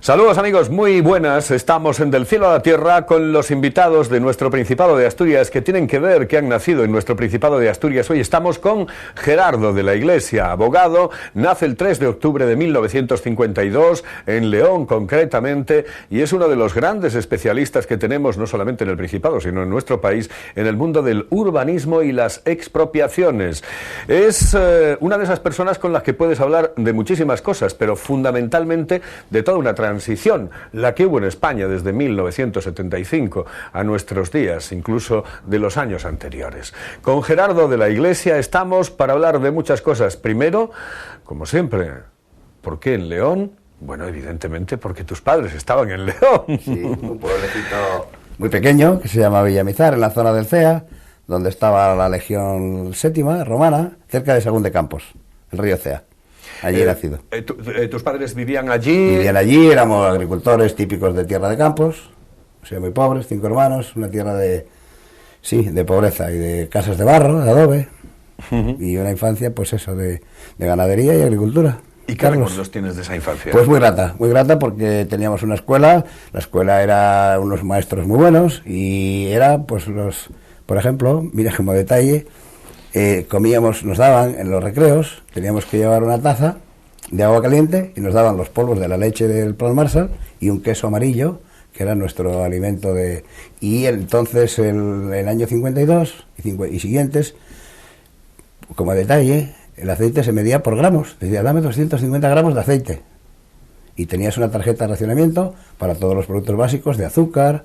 Saludos amigos, muy buenas. Estamos en Del Cielo a la Tierra con los invitados de nuestro Principado de Asturias que tienen que ver, que han nacido en nuestro Principado de Asturias. Hoy estamos con Gerardo de la Iglesia, abogado, nace el 3 de octubre de 1952, en León concretamente, y es uno de los grandes especialistas que tenemos no solamente en el Principado, sino en nuestro país, en el mundo del urbanismo y las expropiaciones. Es una de esas personas con las que puedes hablar de muchísimas cosas, pero fundamentalmente de toda una transición, la que hubo en España desde 1975 a nuestros días, incluso de los años anteriores. Con Gerardo de la Iglesia estamos para hablar de muchas cosas. Primero, como siempre, ¿por qué en León? Bueno, evidentemente porque tus padres estaban en León. Sí, un pueblecito muy pequeño que se llama Villamizar, en la zona del Cea, donde estaba la Legión Séptima romana, cerca de Sagún de Campos, el río Cea. Allí he nacido. ¿Tus padres vivían allí? Vivían allí, éramos agricultores típicos de tierra de campos, o sea, muy pobres, 5 hermanos, una tierra de pobreza y de casas de barro, de adobe, y una infancia, pues eso, de ganadería y agricultura. ¿Y qué recuerdos tienes de esa infancia? Pues muy grata porque teníamos una escuela, la escuela era unos maestros muy buenos, y era, pues por ejemplo, mira como detalle, comíamos, nos daban en los recreos, teníamos que llevar una taza de agua caliente y nos daban los polvos de la leche del Plan Marshall y un queso amarillo, que era nuestro alimento y entonces el año 52 y siguientes, como detalle, el aceite se medía por gramos, decía, dame 250 gramos de aceite, y tenías una tarjeta de racionamiento para todos los productos básicos de azúcar,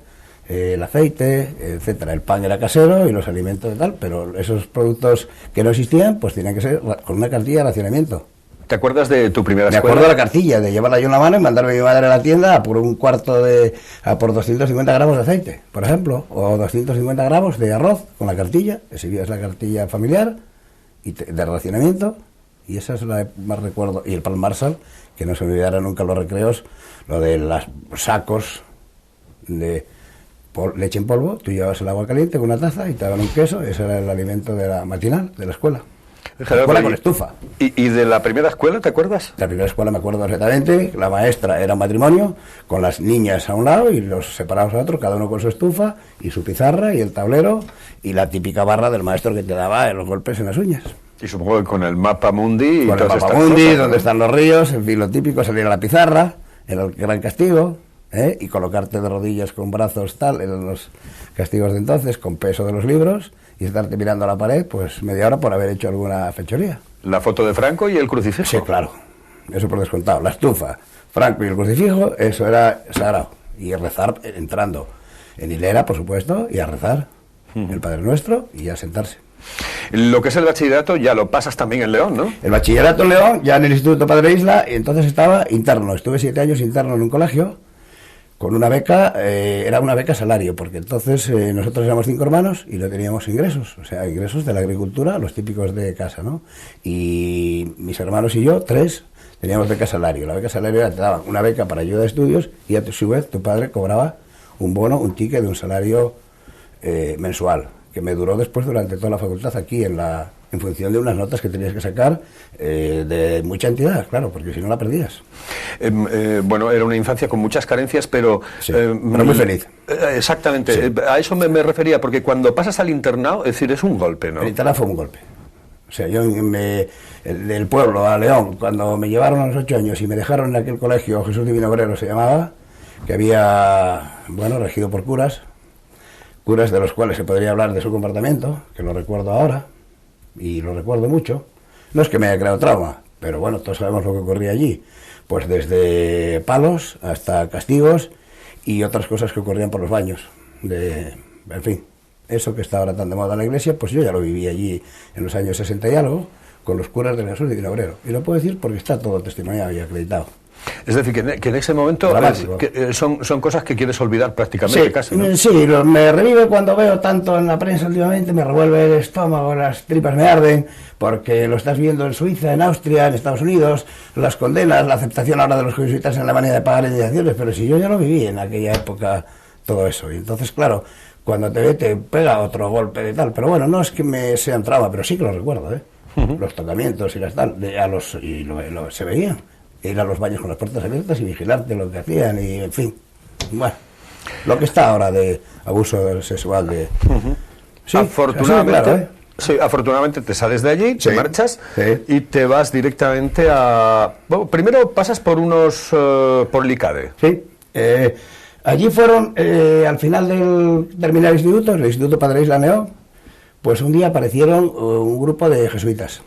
el aceite, etcétera. El pan era casero y los alimentos y tal, pero esos productos que no existían, pues tenían que ser con una cartilla de racionamiento. ¿Te acuerdas de tu primera escuela? Me acuerdo de la cartilla, de llevarla yo en la mano y mandarme a mi madre a la tienda a por un cuarto por 250 gramos de aceite, por ejemplo, o 250 gramos de arroz con la cartilla, esa es la cartilla familiar y de racionamiento, y esa es la más recuerdo. Y el Pan Marshall, que no se me olvidará nunca en los recreos, lo de los sacos de leche en polvo, tú llevabas el agua caliente con una taza y te daban un queso, ese era el alimento de la matinal de la escuela. Gerardo, escuela con estufa. ¿Y de la primera escuela te acuerdas? La primera escuela me acuerdo perfectamente, la maestra era un matrimonio, con las niñas a un lado y los separados a otro, cada uno con su estufa y su pizarra y el tablero y la típica barra del maestro que te daba los golpes en las uñas. Y supongo que con el mapa mundi... Con el mapa mundi, donde están los ríos, en fin, lo típico, salir a la pizarra, era el gran castigo, y colocarte de rodillas con brazos tal, eran los castigos de entonces, con peso de los libros, y estarte mirando a la pared, pues media hora por haber hecho alguna fechoría. ¿La foto de Franco y el crucifijo? Sí, claro, eso por descontado. La estufa, Franco y el crucifijo, eso era sagrado. Y rezar entrando en hilera, por supuesto, y a rezar el Padre Nuestro y a sentarse. Lo que es el bachillerato ya lo pasas también en León, ¿no? El bachillerato en León, ya en el Instituto Padre Isla, y entonces estaba interno. Estuve 7 años interno en un colegio, con una beca, era una beca salario, porque entonces nosotros éramos 5 hermanos y no teníamos ingresos, o sea, ingresos de la agricultura, los típicos de casa, ¿no? Y mis hermanos y yo, 3, teníamos beca salario. La beca salario te daban una beca para ayuda de estudios y a su vez tu padre cobraba un bono, un ticket de un salario mensual, que me duró después durante toda la facultad aquí en función de unas notas que tenías que sacar de mucha entidad, claro, porque si no la perdías. Bueno, era una infancia con muchas carencias, pero... Sí, pero muy feliz. Exactamente, sí. A eso me refería, porque cuando pasas al internado, es decir, es un golpe, ¿no? El internado fue un golpe. O sea, yo del pueblo a León, cuando me llevaron a los 8 años y me dejaron en aquel colegio, Jesús Divino Obrero se llamaba, que había, bueno, regido por curas de los cuales se podría hablar de su comportamiento, que lo recuerdo ahora, y lo recuerdo mucho. No es que me haya creado trauma, pero bueno, todos sabemos lo que ocurría allí. Pues desde palos hasta castigos y otras cosas que ocurrían por los baños. En fin, eso que está ahora tan de moda en la iglesia, pues yo ya lo viví allí en los años 60 y algo, con los curas del Jesús Divino Obrero. Y lo puedo decir porque está todo testimoniado y acreditado. Es decir, que en ese momento son cosas que quieres olvidar prácticamente, sí, casi, ¿no? Sí, me revive cuando veo tanto en la prensa últimamente, me revuelve el estómago, las tripas me arden, porque lo estás viendo en Suiza, en Austria, en Estados Unidos, las condenas, la aceptación ahora de los jesuitas en la manera de pagar indemnizaciones, pero si yo ya lo viví en aquella época, todo eso. Y entonces, claro, cuando te ve te pega otro golpe de tal, pero bueno, no es que me sean trauma, pero sí que lo recuerdo, los tocamientos y las tal, se veían. ir a los baños con las puertas abiertas y vigilarte lo que hacían, y en fin, bueno, lo que está ahora de abuso sexual de... Sí, afortunadamente, claro, sí, afortunadamente te sales de allí, te marchas y te vas directamente a... Bueno, primero pasas por por l'ICADE. Sí, allí fueron, al final del terminar el Instituto Padre Isla Neó, pues un día aparecieron un grupo de jesuitas.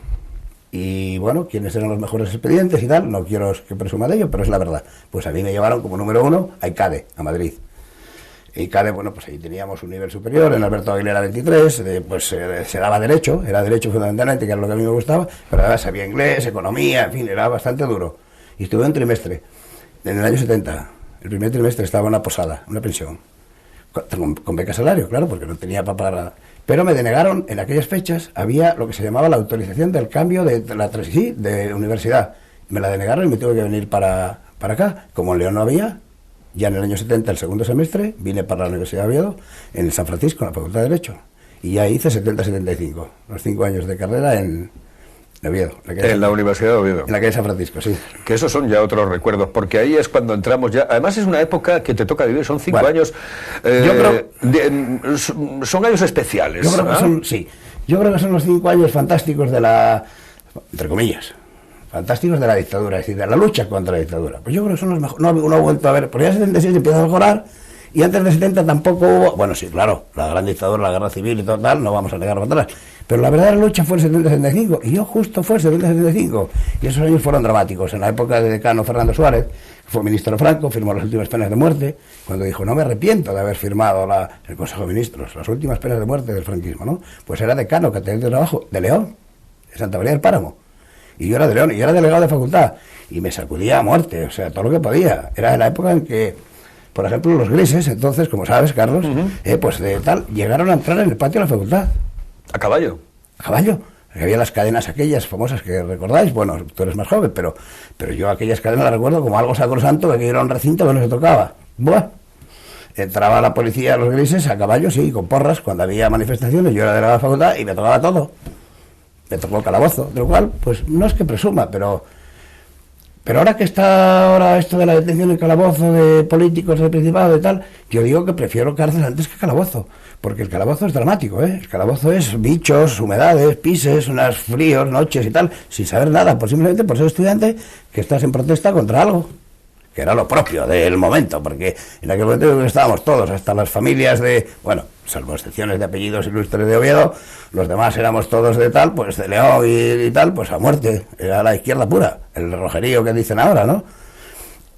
Y bueno, quiénes eran los mejores expedientes y tal, no quiero que presuma de ello, pero es la verdad. Pues a mí me llevaron como número 1 a ICADE, a Madrid. ICADE, bueno, pues ahí teníamos un nivel superior, en Alberto Aguilera 23, pues se daba derecho, era derecho fundamentalmente, que era lo que a mí me gustaba, pero además sabía inglés, economía, en fin, era bastante duro. Y estuve un trimestre, en el año 70, el primer trimestre estaba en una posada, una pensión, con beca salario, claro, porque no tenía para pagar nada. Pero me denegaron, en aquellas fechas, había lo que se llamaba la autorización del cambio de universidad. Me la denegaron y me tuve que venir para acá. Como en León no había, ya en el año 70, el segundo semestre, vine para la Universidad de Oviedo, en San Francisco, en la Facultad de Derecho. Y ya hice 70-75, los 5 años de carrera en Oviedo. En la Universidad de Oviedo. En la calle San Francisco, sí. Que esos son ya otros recuerdos, porque ahí es cuando entramos ya... Además es una época que te toca vivir, son 5 años... yo creo... son años especiales. Yo creo que son, sí. Yo creo que son los 5 años fantásticos de la... Entre comillas. Fantásticos de la dictadura, es decir, de la lucha contra la dictadura. Pues yo creo que son los mejores... No ha vuelto a ver... Porque ya en 76 empieza a mejorar, y antes de 70 tampoco hubo... Bueno, sí, claro, la gran dictadura, la guerra civil y todo tal, no vamos a negarlo para atrás. Pero la verdadera lucha fue el 70-75, y yo justo fue el 70-75, y esos años fueron dramáticos. En la época de decano Fernando Suárez, fue ministro Franco, firmó las últimas penas de muerte, cuando dijo, no me arrepiento de haber firmado el Consejo de Ministros, las últimas penas de muerte del franquismo, ¿no? Pues era decano, catedrático de trabajo, de León, de Santa María del Páramo, y yo era de León, y yo era delegado de facultad, y me sacudía a muerte, o sea, todo lo que podía. Era la época en que, por ejemplo, los grises, entonces, como sabes, Carlos, pues de tal, llegaron a entrar en el patio de la facultad. ¿A caballo? A caballo. Había las cadenas aquellas famosas que recordáis, bueno, tú eres más joven, pero yo aquellas cadenas las recuerdo como algo sacrosanto, que era un recinto que no se tocaba. Buah. Entraba la policía, los grises, a caballo, sí, con porras, cuando había manifestaciones, yo era de la facultad y me tocaba todo. Me tocó el calabozo, de lo cual, pues no es que presuma, pero ahora que está ahora esto de la detención en calabozo de políticos del Principado y tal, yo digo que prefiero cárcel antes que calabozo, porque el calabozo es dramático, ¿eh? El calabozo es bichos, humedades, pises, unos fríos, noches y tal, sin saber nada, simplemente por ser estudiante que estás en protesta contra algo, que era lo propio del momento, porque en aquel momento estábamos todos, hasta las familias de, bueno, salvo excepciones de apellidos ilustres de Oviedo, los demás éramos todos de tal, pues de León y tal, pues a muerte, era la izquierda pura, el rojerío que dicen ahora, ¿no?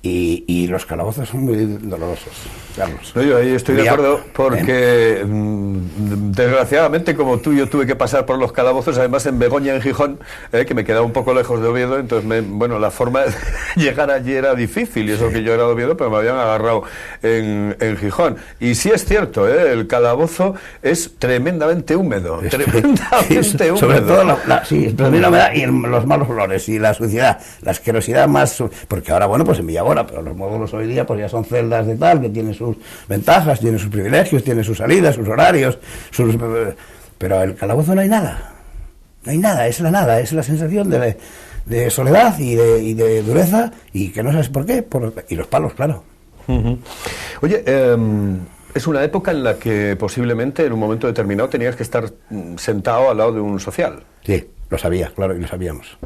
Y los calabozos son muy dolorosos, Carlos. No, yo ahí estoy de acuerdo, porque desgraciadamente, como tú, yo tuve que pasar por los calabozos, además en Begoña, en Gijón, que me quedaba un poco lejos de Oviedo, entonces, bueno, la forma de llegar allí era difícil, y eso que yo era de Oviedo, pero me habían agarrado en Gijón. Y sí es cierto, el calabozo es tremendamente húmedo, tremendamente húmedo. Sobre todo la humedad y los malos olores, y la suciedad, la asquerosidad más... Porque ahora, bueno, pues en Villabona, pero los módulos hoy día pues ya son celdas de tal, que tienen sus ventajas, tienen sus privilegios, tienen sus salidas, sus horarios, pero el calabozo no hay nada, es la nada, es la sensación de soledad y de dureza, y que no sabes por qué, y los palos, claro. Oye, es una época en la que posiblemente en un momento determinado tenías que estar sentado al lado de un social. Sí, lo sabía, claro, y lo sabíamos.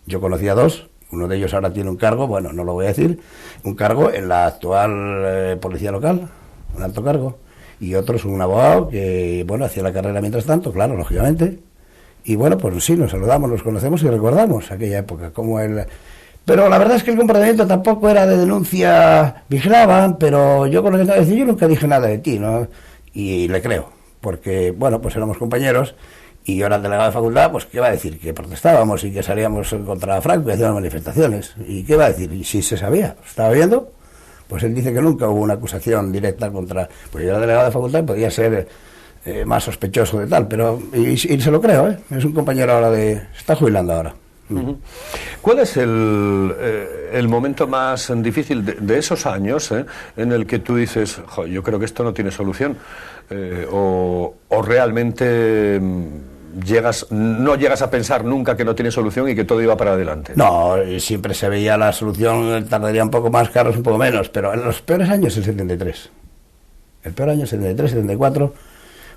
Yo conocía 2. Uno de ellos ahora tiene un cargo, bueno, no lo voy a decir, un cargo en la actual policía local, un alto cargo. Y otro es un abogado que, bueno, hacía la carrera mientras tanto, claro, lógicamente. Y bueno, pues sí, nos saludamos, nos conocemos y recordamos aquella época, como él... Pero la verdad es que el comportamiento tampoco era de denuncia, vigilaban, pero yo con lo que te voy a decir, yo nunca dije nada de ti, ¿no? Y le creo, porque, bueno, pues éramos compañeros. Y yo era el delegado de facultad, pues ¿qué va a decir? Que protestábamos y que salíamos contra Franco y hacíamos manifestaciones. ¿Y qué va a decir? Y si se sabía, ¿estaba viendo? Pues él dice que nunca hubo una acusación directa contra... Pues yo era delegado de facultad y podía ser más sospechoso de tal, pero... Y se lo creo, ¿eh? Es un compañero ahora de... Se está jubilando ahora. ¿Cuál es el momento más difícil de esos años en el que tú dices, yo creo que esto no tiene solución? O realmente no llegas a pensar nunca que no tiene solución y que todo iba para adelante. No, siempre se veía la solución, tardaría un poco más, Carlos, un poco menos, pero en los peores años el 73. El peor año 73, 74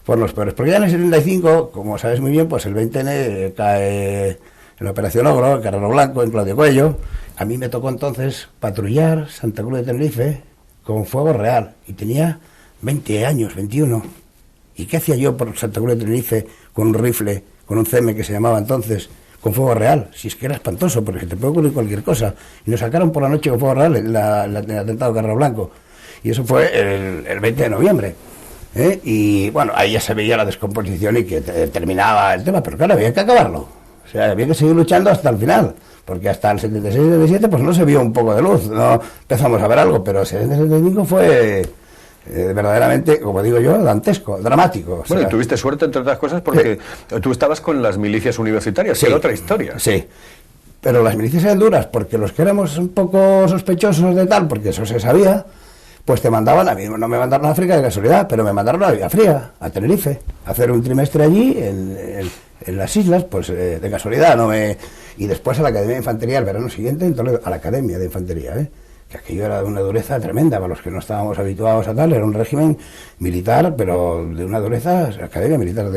fueron los peores. Porque ya en el 75, como sabes muy bien, pues el 20N cae en la Operación Ogro, en Carrero Blanco, en Claudio Cuello. A mí me tocó entonces patrullar Santa Cruz de Tenerife con fuego real. Y tenía 20 años, 21. ¿Y qué hacía yo por Santa Cruz de Tenerife con un rifle, con un CM que se llamaba entonces, con fuego real? Si es que era espantoso, porque te puede ocurrir cualquier cosa. Y nos sacaron por la noche con fuego real el atentado de Carrero Blanco. Y eso fue el 20 de noviembre. Y bueno, ahí ya se veía la descomposición y que terminaba el tema, pero claro, había que acabarlo. O sea, había que seguir luchando hasta el final, porque hasta el 76-77 pues no se vio un poco de luz, no empezamos a ver algo, pero el 70-75 fue verdaderamente, como digo yo, dantesco, dramático. O sea, bueno, y tuviste suerte, entre otras cosas, porque tú estabas con las milicias universitarias, sí, era otra historia. Sí, pero las milicias eran duras, porque los que éramos un poco sospechosos de tal, porque eso se sabía, pues te mandaban, a mí no me mandaron a África de casualidad, pero me mandaron a Villafría, a Tenerife, a hacer un trimestre allí, en las islas, pues de casualidad, y después a la Academia de Infantería el verano siguiente en Toledo, a la Academia de Infantería, que aquello era de una dureza tremenda para los que no estábamos habituados a tal, era un régimen militar, pero de una dureza, academia militar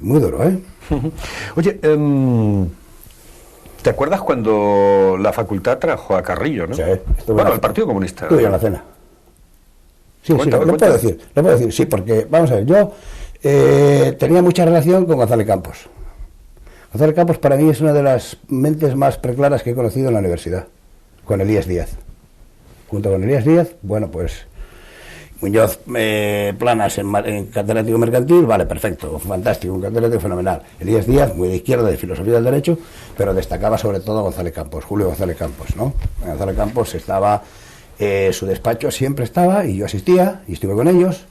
muy duro, Oye, ¿te acuerdas cuando la facultad trajo a Carrillo, no? Sí. Bueno, el Partido Comunista. Estuve en la cena. Sí, Cuéntame, lo puedo decir, sí, porque, vamos a ver, yo tenía mucha relación con González Campos. González Campos para mí es una de las mentes más preclaras que he conocido en la universidad, con Elías Díaz. Junto con Elías Díaz, bueno, pues Muñoz Planas en catedrático mercantil, vale, perfecto, fantástico, un catedrático fenomenal. Elías Díaz, muy de izquierda, de filosofía del derecho, pero destacaba sobre todo a González Campos, Julio González Campos, ¿no? González Campos estaba, su despacho siempre estaba, y yo asistía, y estuve con ellos,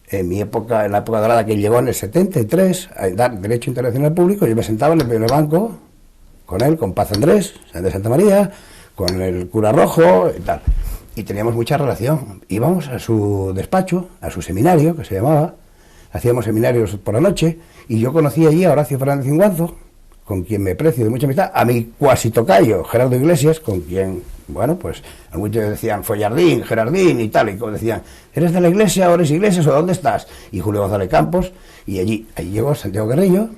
en mi época, en la época dorada que él llegó en el 73, a dar Derecho Internacional Público, yo me sentaba en el primer banco, con él, con Paz Andrés, de Santa María, con el cura Rojo y tal. Y teníamos mucha relación. Íbamos a su despacho, a su seminario, que se llamaba, hacíamos seminarios por la noche, y yo conocí allí a Horacio Fernández Cinguanzo, con quien me aprecio de mucha amistad, a mi cuasi tocayo, Gerardo Iglesias, con quien, bueno, pues, muchos decían, Follardín, Gerardín y tal, y como decían, ¿eres de la iglesia o eres Iglesias o dónde estás? Y Julio González Campos, y allí llegó Santiago Carrillo,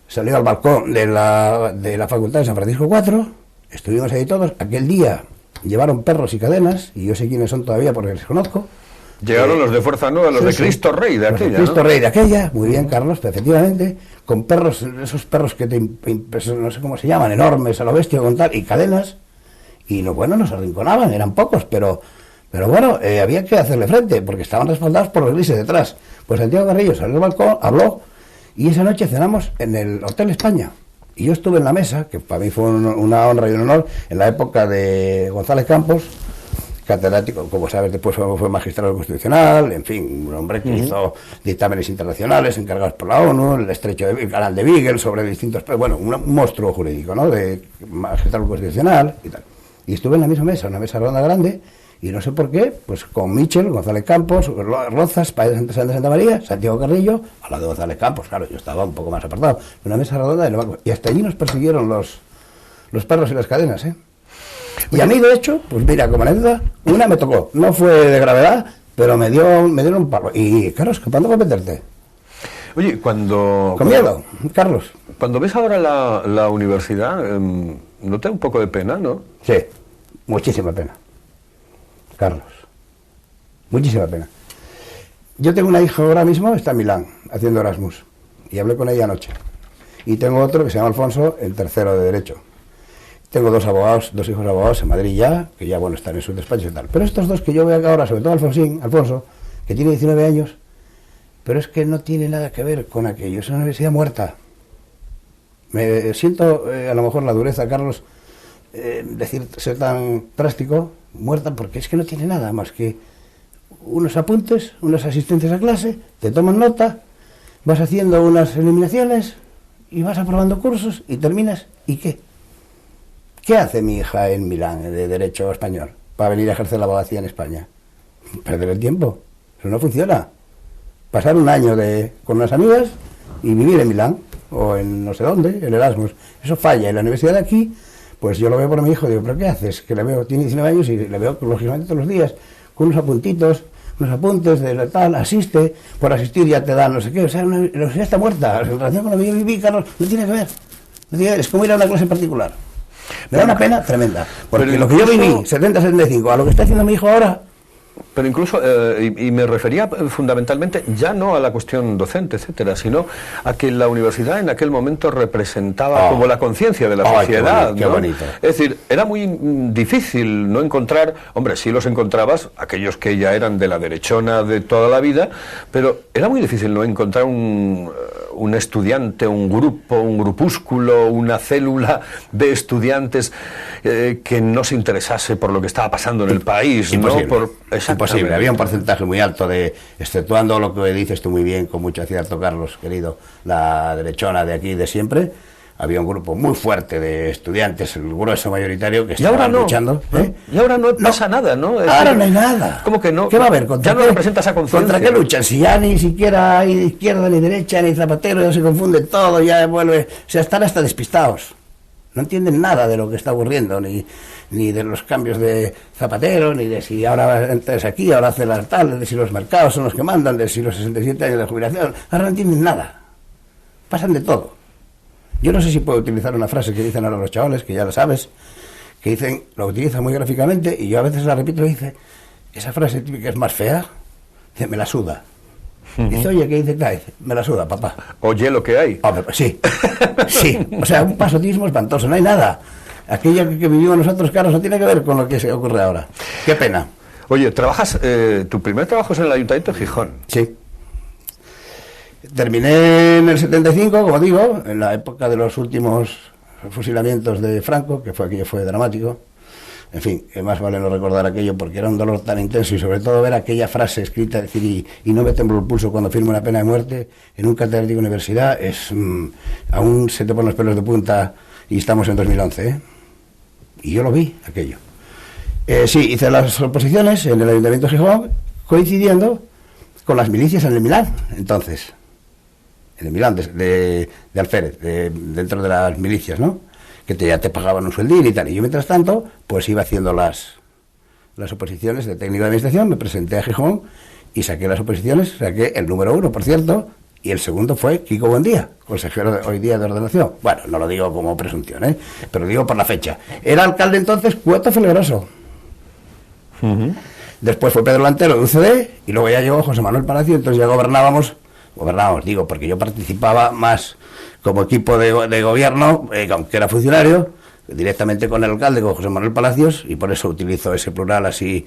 salió al balcón de la Facultad de San Francisco IV, estuvimos ahí todos, aquel día llevaron perros y cadenas, y yo sé quiénes son todavía porque les conozco. Llegaron los de Fuerza Nueva, los de Cristo Rey de aquella, Cristo Rey de aquella, muy bien, Carlos, efectivamente, con perros, esos perros que no sé cómo se llaman, enormes a lo bestia con tal, y cadenas, y no, bueno, nos arrinconaban, eran pocos, pero bueno, había que hacerle frente, porque estaban respaldados por los grises detrás. Pues Santiago Carrillo salió al balcón, habló, y esa noche cenamos en el Hotel España. Y yo estuve en la mesa, que para mí fue una honra y un honor, en la época de González Campos, catedrático, como sabes, después fue magistrado constitucional, en fin, un hombre que hizo dictámenes internacionales encargados por la ONU, el canal de Beagle sobre distintos, bueno, un monstruo jurídico, ¿no?, de magistrado constitucional y tal. Y estuve en la misma mesa, una mesa redonda grande, y no sé por qué, pues con Michel, González Campos, Rozas, Páez de Santa María, Santiago Carrillo, al lado de González Campos, claro, yo estaba un poco más apartado, una mesa redonda de y hasta allí nos persiguieron los perros y las cadenas, Y a mí, de hecho, pues mira, como anécdota, una me tocó, no fue de gravedad, pero me dieron un palo. Y, Carlos, ¿cuándo vas a meterte? Oye, Con miedo, Carlos. Cuando ves ahora la universidad, ¿no te da un poco de pena, no? Sí, muchísima pena, Carlos. Muchísima pena. Yo tengo una hija ahora mismo, está en Milán, haciendo Erasmus, y hablé con ella anoche. Y tengo otro que se llama Alfonso, el tercero de Derecho. Tengo dos hijos abogados en Madrid ya, que ya, bueno, están en sus despachos y tal. Pero estos dos que yo veo acá ahora, sobre todo Alfonso, que tiene 19 años, pero es que no tiene nada que ver con aquello, es una universidad muerta. Me siento, a lo mejor la dureza, Carlos, ser tan drástico, muerta, porque es que no tiene nada más que unos apuntes, unas asistencias a clase, te toman nota, vas haciendo unas eliminaciones y vas aprobando cursos y terminas, ¿y qué? ¿Qué hace mi hija en Milán de Derecho Español para venir a ejercer la abogacía en España? Perder el tiempo. Eso no funciona. Pasar un año con unas amigas y vivir en Milán o en no sé dónde, en Erasmus. Eso falla. En la universidad de aquí, pues yo lo veo por mi hijo, digo, ¿pero qué haces? Que le veo, tiene 19 años y le veo lógicamente todos los días con unos apuntitos, unos apuntes de tal, asiste, por asistir ya te dan no sé qué, o sea, la universidad está muerta. En relación con lo que yo viví, Carlos, no tiene que ver. No tiene que ver. Es como ir a una clase particular. Me da una pena tremenda, porque lo que yo viví, 70-75, a lo que está haciendo mi hijo ahora. Pero incluso, y me refería fundamentalmente ya no a la cuestión docente, etcétera, sino a que la universidad en aquel momento representaba como la conciencia de la sociedad. Qué bonito. Es decir, era muy difícil no encontrar, hombre, sí los encontrabas, aquellos que ya eran de la derechona de toda la vida, pero era muy difícil no encontrar un estudiante, un grupo, un grupúsculo, una célula de estudiantes que no se interesase por lo que estaba pasando en el país. Imposible. ¿No? Imposible. Había un porcentaje muy alto de, exceptuando lo que dices tú muy bien, con mucho acierto, Carlos, querido, la derechona de aquí de siempre. Había un grupo muy fuerte de estudiantes, el grueso mayoritario, que estaban luchando. Y ahora no pasa nada, ¿no? Ahora no hay nada. ¿Cómo que no? ¿Qué va a haber? Ya no representa esa conciencia. ¿Contra qué luchan? Si ya ni siquiera hay izquierda ni derecha ni Zapatero, ya se confunde todo, ya vuelve. O sea, están hasta despistados. No entienden nada de lo que está ocurriendo, ni de los cambios de Zapatero, ni de si ahora entras aquí, ahora hace la tal, de si los mercados son los que mandan, de si los 67 años de jubilación. Ahora no entienden nada. Pasan de todo. Yo no sé si puedo utilizar una frase que dicen ahora los chavales, que ya lo sabes, que dicen, lo utilizan muy gráficamente, y yo a veces la repito y dice, esa frase típica es más fea, dice, me la suda. Dice, oye, ¿qué dice? Dice, me la suda, papá. Oye, lo que hay. Hombre, pues sí, sí. O sea, un pasotismo espantoso, no hay nada. Aquello que vivimos nosotros, Carlos, no tiene que ver con lo que se ocurre ahora. Qué pena. Oye, trabajas, tu primer trabajo es en el Ayuntamiento de Gijón. Sí. Terminé en el 75, como digo, en la época de los últimos fusilamientos de Franco, que aquello fue dramático. En fin, más vale no recordar aquello porque era un dolor tan intenso y sobre todo ver aquella frase escrita, decir, y no me tembló el pulso cuando firmo una pena de muerte en un catedrático de universidad, aún se te ponen los pelos de punta y estamos en 2011, ¿eh? Y yo lo vi, aquello. Sí, hice las oposiciones en el Ayuntamiento de Gijón, coincidiendo con las milicias en el Milán, entonces. En el Milán, de Alférez, dentro de las milicias, ¿no? Que ya te pagaban un sueldín y tal. Y yo, mientras tanto, pues iba haciendo las oposiciones de técnico de administración, me presenté a Gijón y saqué las oposiciones, saqué el número 1, por cierto, y el segundo fue Kiko Buendía, consejero hoy día de ordenación. Bueno, no lo digo como presunción, pero digo por la fecha. Era alcalde entonces Cueto Felibroso. Después fue Pedro Lantero de UCD y luego ya llegó José Manuel Palacio, entonces ya gobernábamos, digo, porque yo participaba más como equipo de gobierno, aunque era funcionario, directamente con el alcalde, con José Manuel Palacios, y por eso utilizo ese plural así,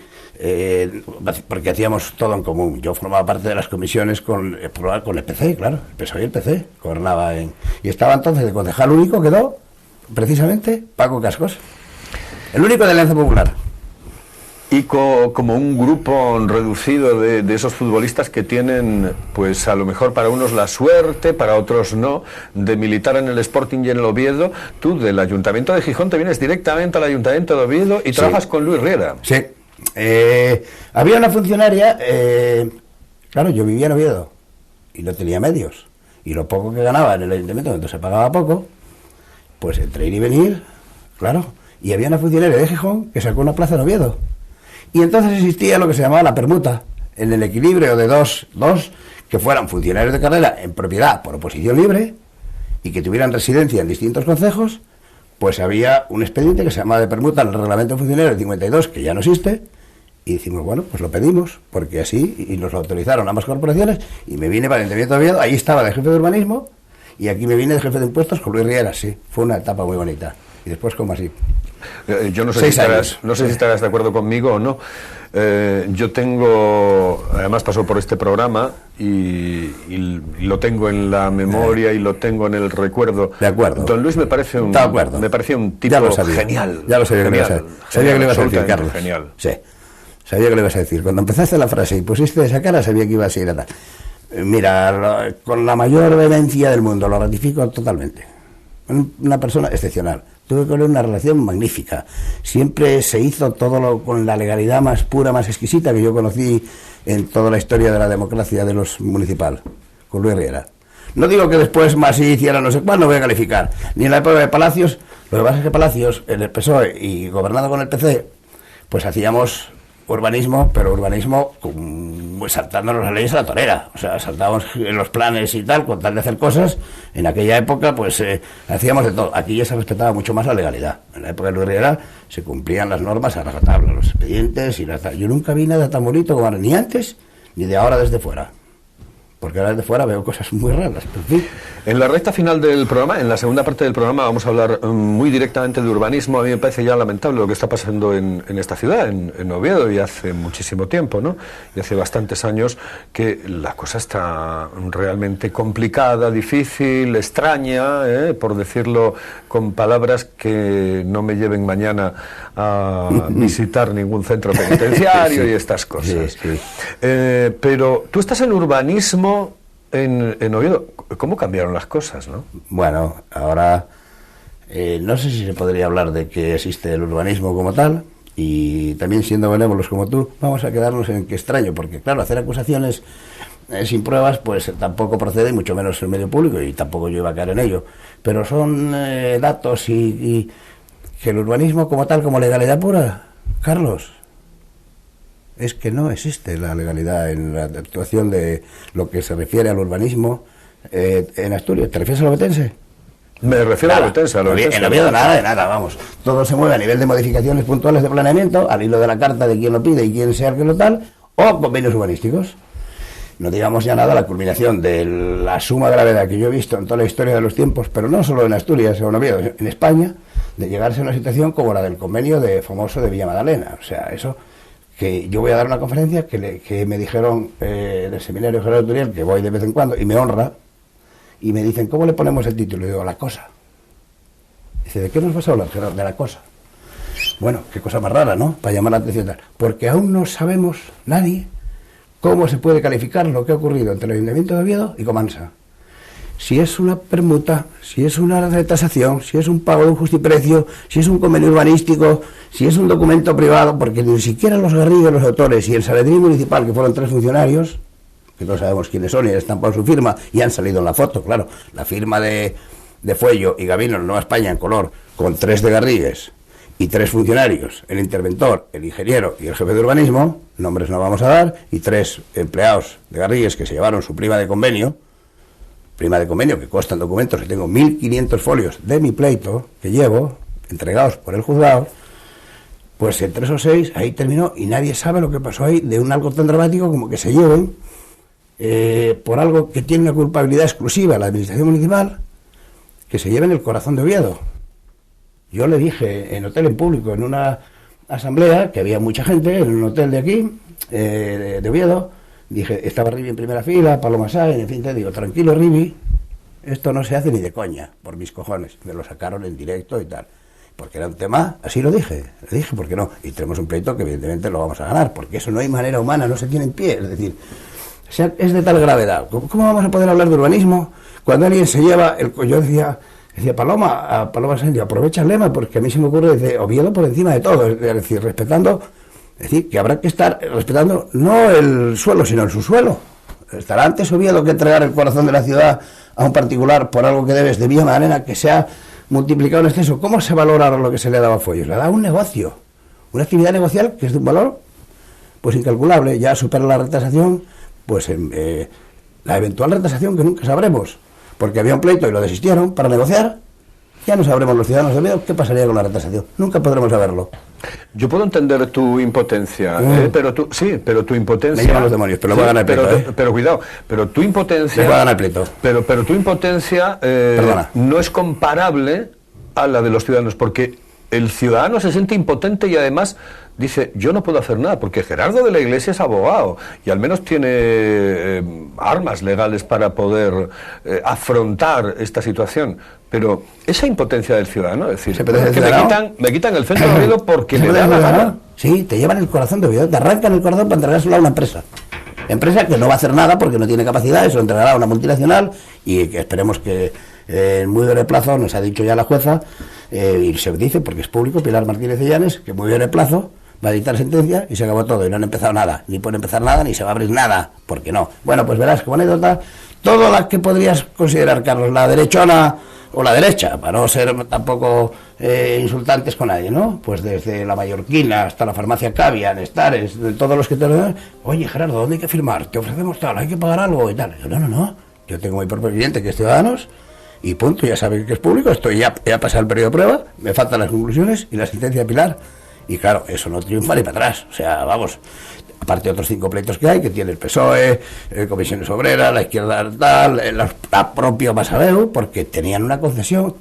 porque hacíamos todo en común. Yo formaba parte de las comisiones con el PC, claro, el PSOE y el PC, gobernaba y estaba entonces de concejal único, quedó precisamente Paco Cascos, el único de Alianza Popular. Y como un grupo reducido de esos futbolistas que tienen, pues a lo mejor para unos la suerte, para otros no, de militar en el Sporting y en el Oviedo, tú del Ayuntamiento de Gijón te vienes directamente al Ayuntamiento de Oviedo y trabajas con Luis Riera. Sí. Había una funcionaria, claro, yo vivía en Oviedo y no tenía medios. Y lo poco que ganaba en el Ayuntamiento, entonces se pagaba poco, pues entre ir y venir, claro. Y había una funcionaria de Gijón que sacó una plaza en Oviedo. Y entonces existía lo que se llamaba la permuta, en el equilibrio de dos que fueran funcionarios de carrera en propiedad por oposición libre y que tuvieran residencia en distintos concejos, pues había un expediente que se llamaba de permuta en el Reglamento Funcionario del 52, que ya no existe, y decimos, bueno, pues lo pedimos, porque así, y nos lo autorizaron ambas corporaciones, y me vine para el Ayuntamiento de Oviedo, ahí estaba de jefe de urbanismo, y aquí me vine de jefe de impuestos con Luis Riera, sí, fue una etapa muy bonita. Y después, ¿cómo así? Yo no sé si estarás de acuerdo conmigo o no. Yo tengo, además pasó por este programa y lo tengo en la memoria y lo tengo en el recuerdo. De acuerdo. Don Luis me parecía un tipo genial. Ya lo sabía, sabía que le ibas a decir, Carlos. Genial. Sí, sabía que le ibas a decir. Cuando empezaste la frase y pusiste esa cara, sabía que iba a ser nada. Mira, con la mayor vehemencia del mundo, lo ratifico totalmente. Una persona excepcional. Tuve con él una relación magnífica. Siempre se hizo todo con la legalidad más pura, más exquisita que yo conocí en toda la historia de la democracia de los municipal, con Luis Riera. No digo que después Masí hiciera no sé cuál, no voy a calificar. Ni en la época de Palacios. Lo que pasa es que Palacios, en el PSOE y gobernado con el PC, pues hacíamos urbanismo, pero urbanismo pues, saltándonos las leyes a la torera. O sea, saltábamos en los planes y tal, con tal de hacer cosas. En aquella época, pues hacíamos de todo. Aquí ya se respetaba mucho más la legalidad. En la época de Luis Riera se cumplían las normas a rajatabla, los expedientes y yo nunca vi nada tan bonito como ahora, ni antes ni de ahora desde fuera. Porque ahora desde fuera veo cosas muy raras. Pero, en fin. En la recta final del programa, en la segunda parte del programa, vamos a hablar muy directamente de urbanismo. A mí me parece ya lamentable lo que está pasando en esta ciudad, en Oviedo, y hace muchísimo tiempo, ¿no? Y hace bastantes años que la cosa está realmente complicada, difícil, extraña, por decirlo con palabras que no me lleven mañana a visitar ningún centro penitenciario sí. Y estas cosas. Sí, sí. Pero tú estás en urbanismo en Oviedo. ¿Cómo cambiaron las cosas, no? Bueno, ahora no sé si se podría hablar de que existe el urbanismo como tal, y también siendo benévolos como tú, vamos a quedarnos en que extraño, porque claro, hacer acusaciones sin pruebas, pues tampoco procede, mucho menos en el medio público, y tampoco yo iba a caer en ello. Pero son datos y que el urbanismo como tal, como legalidad pura, Carlos, es que no existe la legalidad en la actuación de lo que se refiere al urbanismo en Asturias. ¿Te refieres a lo obetense? Me refiero a lo obetense. En Oviedo nada de nada, vamos. Todo se mueve a nivel de modificaciones puntuales de planeamiento, al hilo de la carta de quién lo pide y quién sea el que lo tal, o convenios urbanísticos. No digamos ya nada la culminación de la suma gravedad que yo he visto en toda la historia de los tiempos, pero no solo en Asturias o en Oviedo, en España, de llegarse a una situación como la del convenio famoso de Villa Magdalena. O sea, eso... que yo voy a dar una conferencia que me dijeron del seminario Gerardo Turiel, que voy de vez en cuando, y me honra, y me dicen, ¿cómo le ponemos el título? Y digo, La Cosa. Dice, ¿de qué nos vas a hablar, Gerardo? De La Cosa. Bueno, qué cosa más rara, ¿no? Para llamar la atención. Porque aún no sabemos, nadie, cómo se puede calificar lo que ha ocurrido entre el Ayuntamiento de Oviedo y Comansa. Si es una permuta, si es una retasación, si es un pago de un justiprecio, si es un convenio urbanístico, si es un documento privado, porque ni siquiera los Garriga, los autores y el Saledrín Municipal, que fueron 3 funcionarios, que no sabemos quiénes son y han estampado su firma y han salido en la foto, claro, la firma de Fuello y Gavino en Nueva España en color, con 3 de Garrigues y 3 funcionarios, el interventor, el ingeniero y el jefe de urbanismo, nombres no vamos a dar, y 3 empleados de Garrigues que se llevaron su prima de convenio que consta en documentos, que tengo 1.500 folios de mi pleito que llevo, entregados por el juzgado, pues entre esos 6 ahí terminó y nadie sabe lo que pasó ahí, de un algo tan dramático como que se lleven por algo que tiene una culpabilidad exclusiva la administración municipal, que se lleven el corazón de Oviedo. Yo le dije en hotel en público, en una asamblea, que había mucha gente, en un hotel de aquí, de Oviedo. Dije, estaba Ribi en primera fila, Paloma Sáenz, en fin, te digo, tranquilo Ribi, esto no se hace ni de coña, por mis cojones. Me lo sacaron en directo y tal, porque era un tema, así le dije, ¿por qué no? Y tenemos un pleito que evidentemente lo vamos a ganar, porque eso no hay manera humana, no se tiene en pie, es decir, o sea, es de tal gravedad. ¿Cómo vamos a poder hablar de urbanismo cuando alguien se lleva el... Yo decía Paloma Sáenz, aprovecha el lema, porque a mí se me ocurre, dice, Oviedo por encima de todo, es decir, respetando... Es decir, que habrá que estar respetando no el suelo, sino el subsuelo. Estará antes Oviedo que entregar el corazón de la ciudad a un particular por algo que debes de Villa Magdalena, que se ha multiplicado en exceso. ¿Cómo se valora lo que se le daba a Fuellos? Le da un negocio, una actividad negocial que es de un valor pues incalculable. Ya supera la retasación, pues la eventual retasación que nunca sabremos, porque había un pleito y lo desistieron para negociar. Ya no sabremos los ciudadanos de Oviedo qué pasaría con la retasación. Nunca podremos saberlo. Yo puedo entender tu impotencia, pero tu impotencia... Me llevan los demonios, pero lo voy a ganar el pleito. Pero cuidado, pero tu impotencia... Me voy a ganar el pleito. Pero tu impotencia no es comparable a la de los ciudadanos, porque el ciudadano se siente impotente y además dice, yo no puedo hacer nada, porque Gerardo de la Iglesia es abogado y al menos tiene armas legales para poder afrontar esta situación. Pero esa impotencia del ciudadano, es decir, que me quitan el centro de Oviedo porque me da la gana. Sí, te llevan el corazón de Oviedo, te arrancan el corazón para entregárselo a una empresa. Empresa que no va a hacer nada porque no tiene capacidad, eso lo entregará a una multinacional y que esperemos que en muy breve plazo, nos ha dicho ya la jueza, y se dice, porque es público, Pilar Martínez de Llanes, que muy breve plazo va a dictar sentencia y se acabó todo, y no han empezado nada, ni puede empezar nada, ni se va a abrir nada, porque no. Bueno, pues verás, como anécdota, todas las que podrías considerar, Carlos, la derechona o la derecha, para no ser tampoco insultantes con nadie, ¿no? Pues desde la Mallorquina hasta la farmacia Cavia, Nestares, de todos los que te lo... Oye, Gerardo, ¿dónde hay que firmar? Te ofrecemos tal, hay que pagar algo y tal. Yo, no, yo tengo mi propio cliente que es Ciudadanos y punto, ya saben que es público, estoy ya pasado el periodo de prueba, me faltan las conclusiones y la sentencia de Pilar. Y claro, eso no triunfa ni para atrás, o sea, vamos... Aparte de otros 5 pleitos que hay, que tiene el PSOE, Comisiones Obreras, la izquierda tal, la propia Masabeu, porque tienen una concesión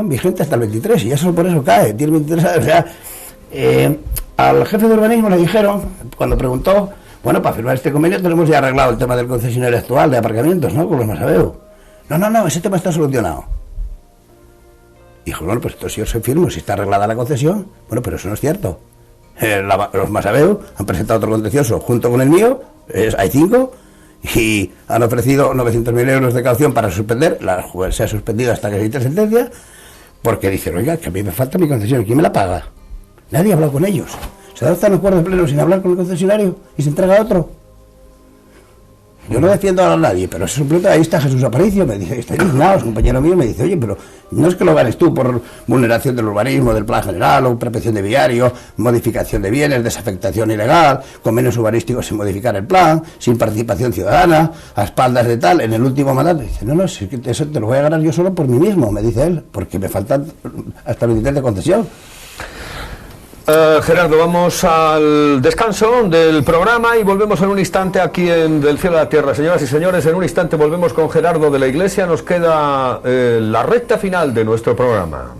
vigente hasta el 23, y ya solo por eso cae, tiene 23 años, o sea, al jefe de urbanismo le dijeron, cuando preguntó, bueno, para firmar este convenio tenemos ya arreglado el tema del concesionario actual de aparcamientos, ¿no?, con los Masabeu. No, ese tema está solucionado. Dijo, bueno, pues entonces yo se firmo, si está arreglada la concesión, bueno, pero eso no es cierto. Los Masabeu han presentado otro contencioso junto con el mío, hay 5, y han ofrecido 900.000 euros de caución para suspender, se ha suspendido hasta que se dicte sentencia, porque dicen, oiga, que a mí me falta mi concesión, ¿quién me la paga? Nadie ha hablado con ellos, se adopta en acuerdo pleno sin hablar con el concesionario y se entrega a otro. Yo no defiendo a nadie, pero es un pleito. Ahí está Jesús Aparicio, me dice, está indignado, es compañero mío, me dice, oye, pero no es que lo ganes tú por vulneración del urbanismo, del plan general, o protección de viario, modificación de bienes, desafectación ilegal, convenios urbanísticos sin modificar el plan, sin participación ciudadana, a espaldas de tal, en el último mandato. Dice, no, eso te lo voy a ganar yo solo por mí mismo, me dice él, porque me faltan hasta el 23 de concesión. Gerardo, vamos al descanso del programa y volvemos en un instante aquí en Del Cielo a la Tierra. Señoras y señores, en un instante volvemos con Gerardo de la Iglesia. Nos queda la recta final de nuestro programa.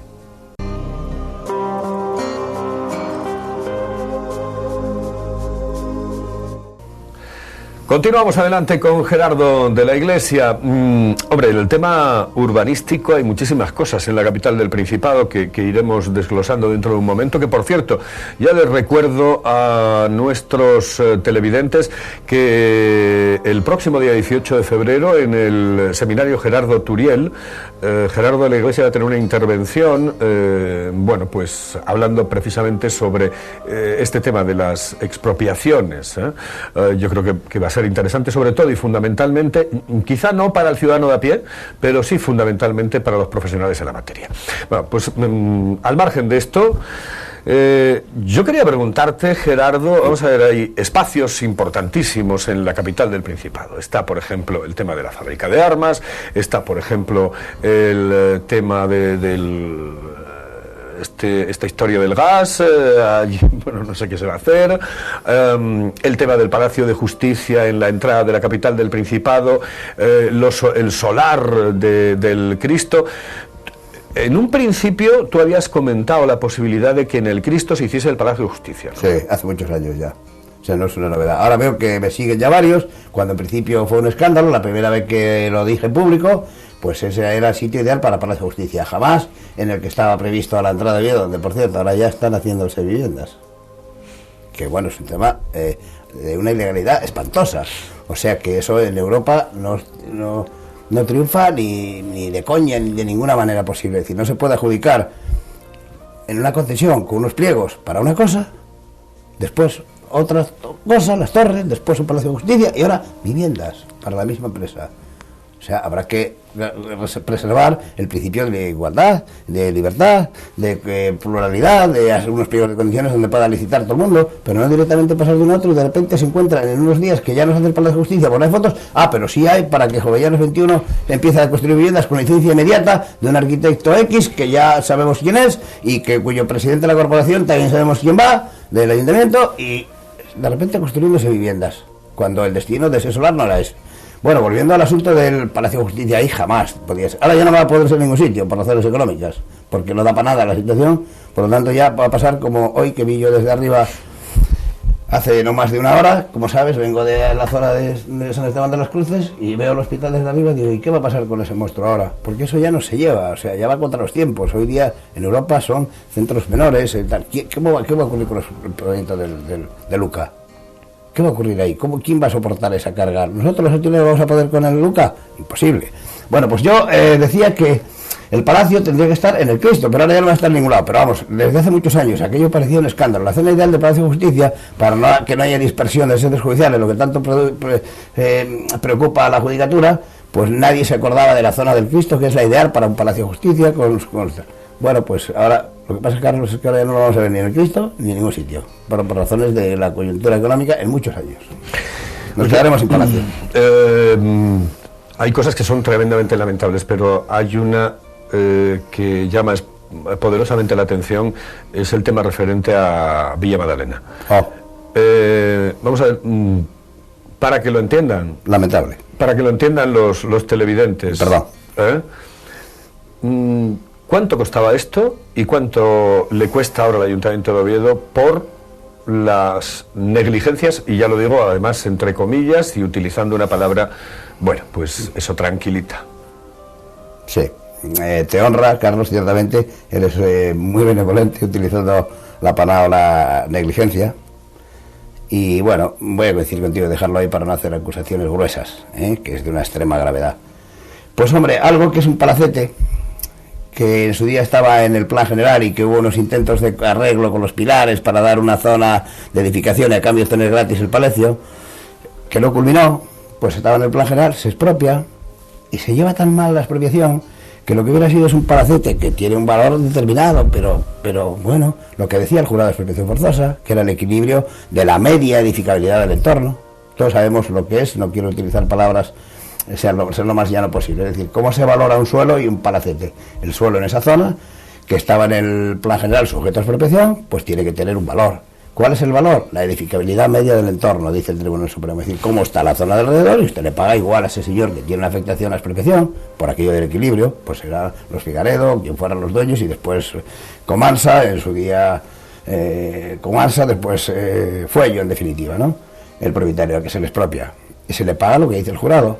Continuamos adelante con Gerardo de la Iglesia. Hombre, en el tema urbanístico hay muchísimas cosas en la capital del Principado que iremos desglosando dentro de un momento, que por cierto, ya les recuerdo a nuestros televidentes que el próximo día 18 de febrero en el seminario Gerardo Turiel, Gerardo de la Iglesia va a tener una intervención, bueno, pues hablando precisamente sobre este tema de las expropiaciones. Yo creo que va a ser interesante, sobre todo y fundamentalmente, quizá no para el ciudadano de a pie, pero sí fundamentalmente para los profesionales en la materia. Bueno, pues al margen de esto, yo quería preguntarte, Gerardo, vamos a ver, hay espacios importantísimos en la capital del Principado. Está, por ejemplo, el tema de la fábrica de armas, está, por ejemplo, el tema esta historia del gas, allí, bueno, no sé qué se va a hacer, el tema del Palacio de Justicia en la entrada de la capital del Principado, el solar del Cristo. En un principio tú habías comentado la posibilidad de que en el Cristo se hiciese el Palacio de Justicia, ¿no? Sí, hace muchos años ya. O sea, no es una novedad. Ahora veo que me siguen ya varios, cuando en principio fue un escándalo, la primera vez que lo dije en público, pues ese era el sitio ideal para Palacio de Justicia. Jamás en el que estaba previsto a la entrada de Oviedo, donde por cierto ahora ya están haciéndose viviendas. Que bueno, es un tema de una ilegalidad espantosa. O sea que eso en Europa no triunfa ni de coña, ni de ninguna manera posible. Es decir, no se puede adjudicar en una concesión con unos pliegos para una cosa, después otras cosas, las torres, después un Palacio de Justicia y ahora viviendas para la misma empresa. O sea, habrá que preservar el principio de igualdad, de libertad, de pluralidad, de hacer unos pliegos de condiciones donde pueda licitar todo el mundo, pero no directamente pasar de un a otro y de repente se encuentran en unos días que ya no se hace el Palacio de Justicia por las fotos, pero sí hay para que Jovellanos 21 empiece a construir viviendas con licencia inmediata de un arquitecto X, que ya sabemos quién es, y cuyo presidente de la corporación también sabemos quién va, del ayuntamiento, y de repente construyéndose viviendas, cuando el destino de ese solar no era ese. Bueno, volviendo al asunto del Palacio de Justicia, ahí jamás podía ser. Ahora ya no va a poder ser en ningún sitio por razones económicas, porque no da para nada la situación. Por lo tanto, ya va a pasar como hoy, que vi yo desde arriba hace no más de una hora. Como sabes, vengo de la zona de San Esteban de las Cruces y veo el hospital desde arriba y digo, ¿y qué va a pasar con ese monstruo ahora? Porque eso ya no se lleva, o sea, ya va contra los tiempos. Hoy día en Europa son centros menores, tal. ¿Qué va a ocurrir con el proyecto de Luca? ¿Qué va a ocurrir ahí? ¿Quién va a soportar esa carga? ¿Nosotros los hoteleros vamos a poder con el Luca? Imposible. Bueno, pues yo decía que el palacio tendría que estar en el Cristo, pero ahora ya no va a estar en ningún lado. Pero vamos, desde hace muchos años aquello parecía un escándalo. La zona ideal del Palacio de Justicia, para que no haya dispersión de sedes judiciales, lo que tanto preocupa a la judicatura, pues nadie se acordaba de la zona del Cristo, que es la ideal para un Palacio de Justicia. Bueno, pues ahora lo que pasa, Carlos, es que ahora ya no lo vamos a ver ni en el Cristo ni en ningún sitio, por razones de la coyuntura económica en muchos años. Nos quedaremos sin palacio. Hay cosas que son tremendamente lamentables, pero hay una que llama poderosamente la atención, es el tema referente a Villa Madalena. Vamos a ver, para que lo entiendan. Lamentable. Para que lo entiendan los televidentes. Perdón. ¿Cuánto costaba esto y cuánto le cuesta ahora al Ayuntamiento de Oviedo por las negligencias, y ya lo digo además entre comillas y utilizando una palabra, bueno, pues eso tranquilita? Sí, te honra, Carlos, ciertamente, eres muy benevolente utilizando la palabra negligencia, y bueno, voy a decir contigo, dejarlo ahí para no hacer acusaciones gruesas, que es de una extrema gravedad. Pues hombre, algo que es un palacete, que en su día estaba en el plan general y que hubo unos intentos de arreglo con los pilares para dar una zona de edificación y a cambio tener gratis el palacio, que no culminó, pues estaba en el plan general, se expropia y se lleva tan mal la expropiación que lo que hubiera sido es un palacete que tiene un valor determinado, pero bueno, lo que decía el jurado de expropiación forzosa, que era el equilibrio de la media edificabilidad del entorno. Todos sabemos lo que es, no quiero utilizar palabras, ser lo más llano posible, es decir, cómo se valora un suelo y un palacete. El suelo en esa zona, que estaba en el plan general sujeto a expropiación, pues tiene que tener un valor. ¿Cuál es el valor? La edificabilidad media del entorno, dice el Tribunal Supremo. Es decir, cómo está la zona de alrededor, y usted le paga igual a ese señor que tiene una afectación a expropiación, por aquello del equilibrio, pues será los Figaredo, quien fueran los dueños, y después Comansa, en su día Comansa, después Fuello, en definitiva, ¿no? El propietario al que se le expropia. Y se le paga lo que dice el jurado.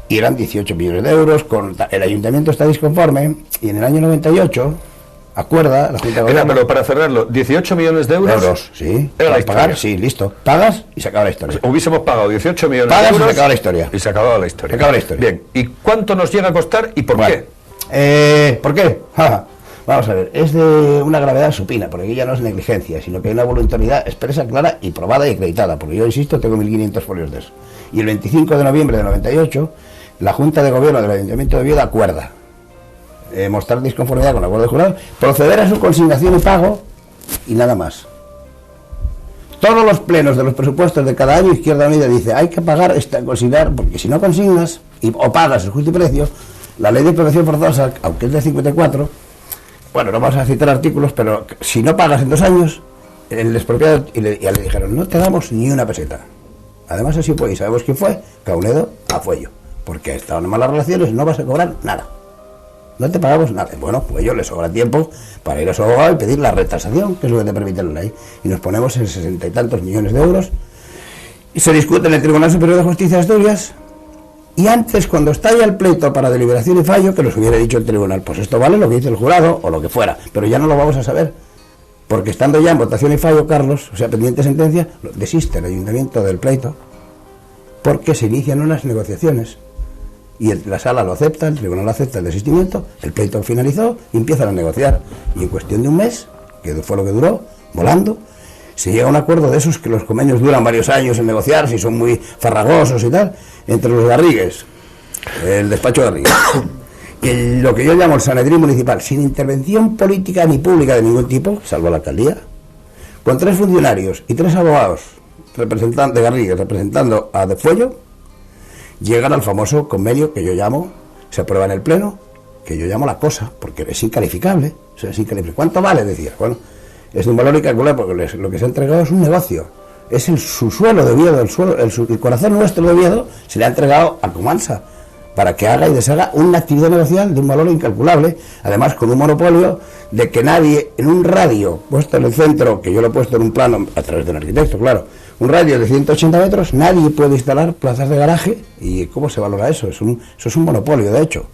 Y eran 18 millones de euros, el ayuntamiento está disconforme, y en el año 98 acuerda la Junta de Gobierno. Pero para cerrarlo, 18 millones de euros. Sí. Era la historia. Pagar, sí, listo. Pagas y se acaba la historia. Hubiésemos pagado 18 millones de euros. Y se acaba la historia. Y se acaba la historia. Se acaba la historia. Bien, ¿y cuánto nos llega a costar y por qué? ¿Por qué? Vamos a ver, es de una gravedad supina, porque aquí ya no es negligencia, sino que hay una voluntariedad expresa, clara y probada y acreditada, porque yo insisto, tengo 1.500 folios de eso. Y el 25 de noviembre del 98, la Junta de Gobierno del Ayuntamiento de Oviedo acuerda mostrar disconformidad con el acuerdo de jurado, proceder a su consignación y pago, y nada más. Todos los plenos de los presupuestos de cada año, Izquierda Unida dice, hay que pagar, consignar, porque si no consignas o pagas el justo precio, la ley de expropiación forzosa, aunque es de 54, bueno, no vamos a citar artículos, pero si no pagas en 2 años, el expropiado, ya le dijeron, no te damos ni una peseta. Además así fue, y sabemos quién fue, Caunedo a Fuello, porque estaban en malas relaciones, no vas a cobrar nada. No te pagamos nada. Bueno, pues yo le sobra tiempo para ir a su abogado y pedir la retrasación, que es lo que te permite la ley. Y nos ponemos en 60 y tantos millones de euros. Y se discute en el Tribunal Superior de Justicia de Asturias. Y antes, cuando estalla el pleito para deliberación y fallo, que nos hubiera dicho el tribunal, pues esto vale lo que dice el jurado o lo que fuera. Pero ya no lo vamos a saber. Porque estando ya en votación y fallo, Carlos, o sea, pendiente sentencia, desiste el ayuntamiento del pleito. Porque se inician unas negociaciones. Y la sala lo acepta, el tribunal acepta el desistimiento, el pleito finalizó y empiezan a negociar. Y en cuestión de un mes, que fue lo que duró, volando, se llega a un acuerdo de esos que los convenios duran varios años en negociar, si son muy farragosos y tal, entre los Garrigues, el despacho Garrigues, y lo que yo llamo el Sanedrín Municipal, sin intervención política ni pública de ningún tipo, salvo la alcaldía, con 3 funcionarios y 3 abogados de Garrigues representando a De Fuello, llegan al famoso convenio que yo llamo, se aprueba en el Pleno, que yo llamo la cosa, porque es incalificable, o sea, es incalificable. ¿Cuánto vale? Decía. Bueno, es de un valor incalculable, porque lo que se ha entregado es un negocio, es el subsuelo de Oviedo, el corazón nuestro de Oviedo se le ha entregado a Comansa, para que haga y deshaga una actividad negocial de un valor incalculable, además con un monopolio de que nadie, en un radio puesto en el centro, que yo lo he puesto en un plano a través del arquitecto, claro, un radio de 180 metros, nadie puede instalar plazas de garaje. ¿Y cómo se valora eso? Eso es un monopolio, de hecho.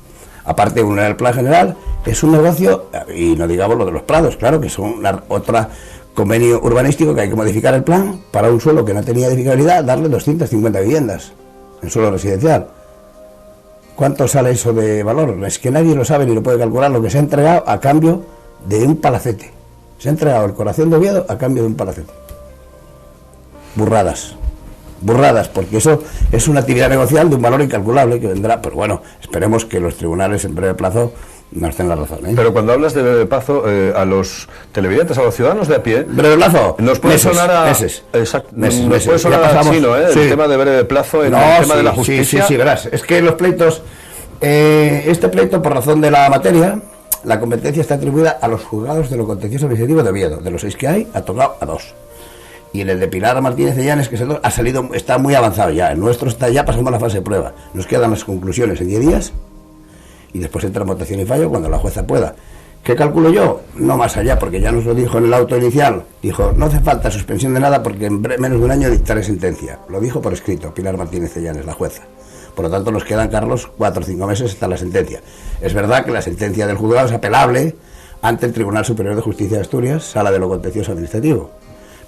Aparte, en el plan general, es un negocio, y no digamos lo de los prados, claro, que son otra convenio urbanístico que hay que modificar el plan para un suelo que no tenía edificabilidad, darle 250 viviendas en suelo residencial. ¿cuánto sale eso de valor? Es que nadie lo sabe ni lo puede calcular lo que se ha entregado a cambio de un palacete. Se ha entregado el corazón de Oviedo a cambio de un palacete. Burradas, porque eso es una actividad negocial de un valor incalculable que vendrá, pero bueno, esperemos que los tribunales en breve plazo nos den la razón, ¿eh? Pero cuando hablas de breve plazo, a los televidentes, a los ciudadanos de a pie, breve plazo, nos puede sonar a meses. Exacto, Meses. nos puede sonar a chino, ¿eh? Sí. El tema de breve plazo en el tema de la justicia. Sí, verás, es que los pleitos, este pleito por razón de la materia, la competencia está atribuida a los juzgados de lo contencioso administrativo de Oviedo. De los 6 que hay, ha tocado a 2. Y en el de Pilar Martínez de Llanes, que es el 2, ha salido, está muy avanzado ya. El nuestro está ya pasando la fase de prueba. Nos quedan las conclusiones en 10 días y después entra votación y fallo cuando la jueza pueda. ¿Qué calculo yo? No más allá, porque ya nos lo dijo en el auto inicial. Dijo, no hace falta suspensión de nada porque en menos de un año dictaré sentencia. Lo dijo por escrito Pilar Martínez de Llanes, la jueza. Por lo tanto, nos quedan, Carlos, 4 o 5 meses hasta la sentencia. Es verdad que la sentencia del juzgado es apelable ante el Tribunal Superior de Justicia de Asturias, Sala de lo Contencioso Administrativo.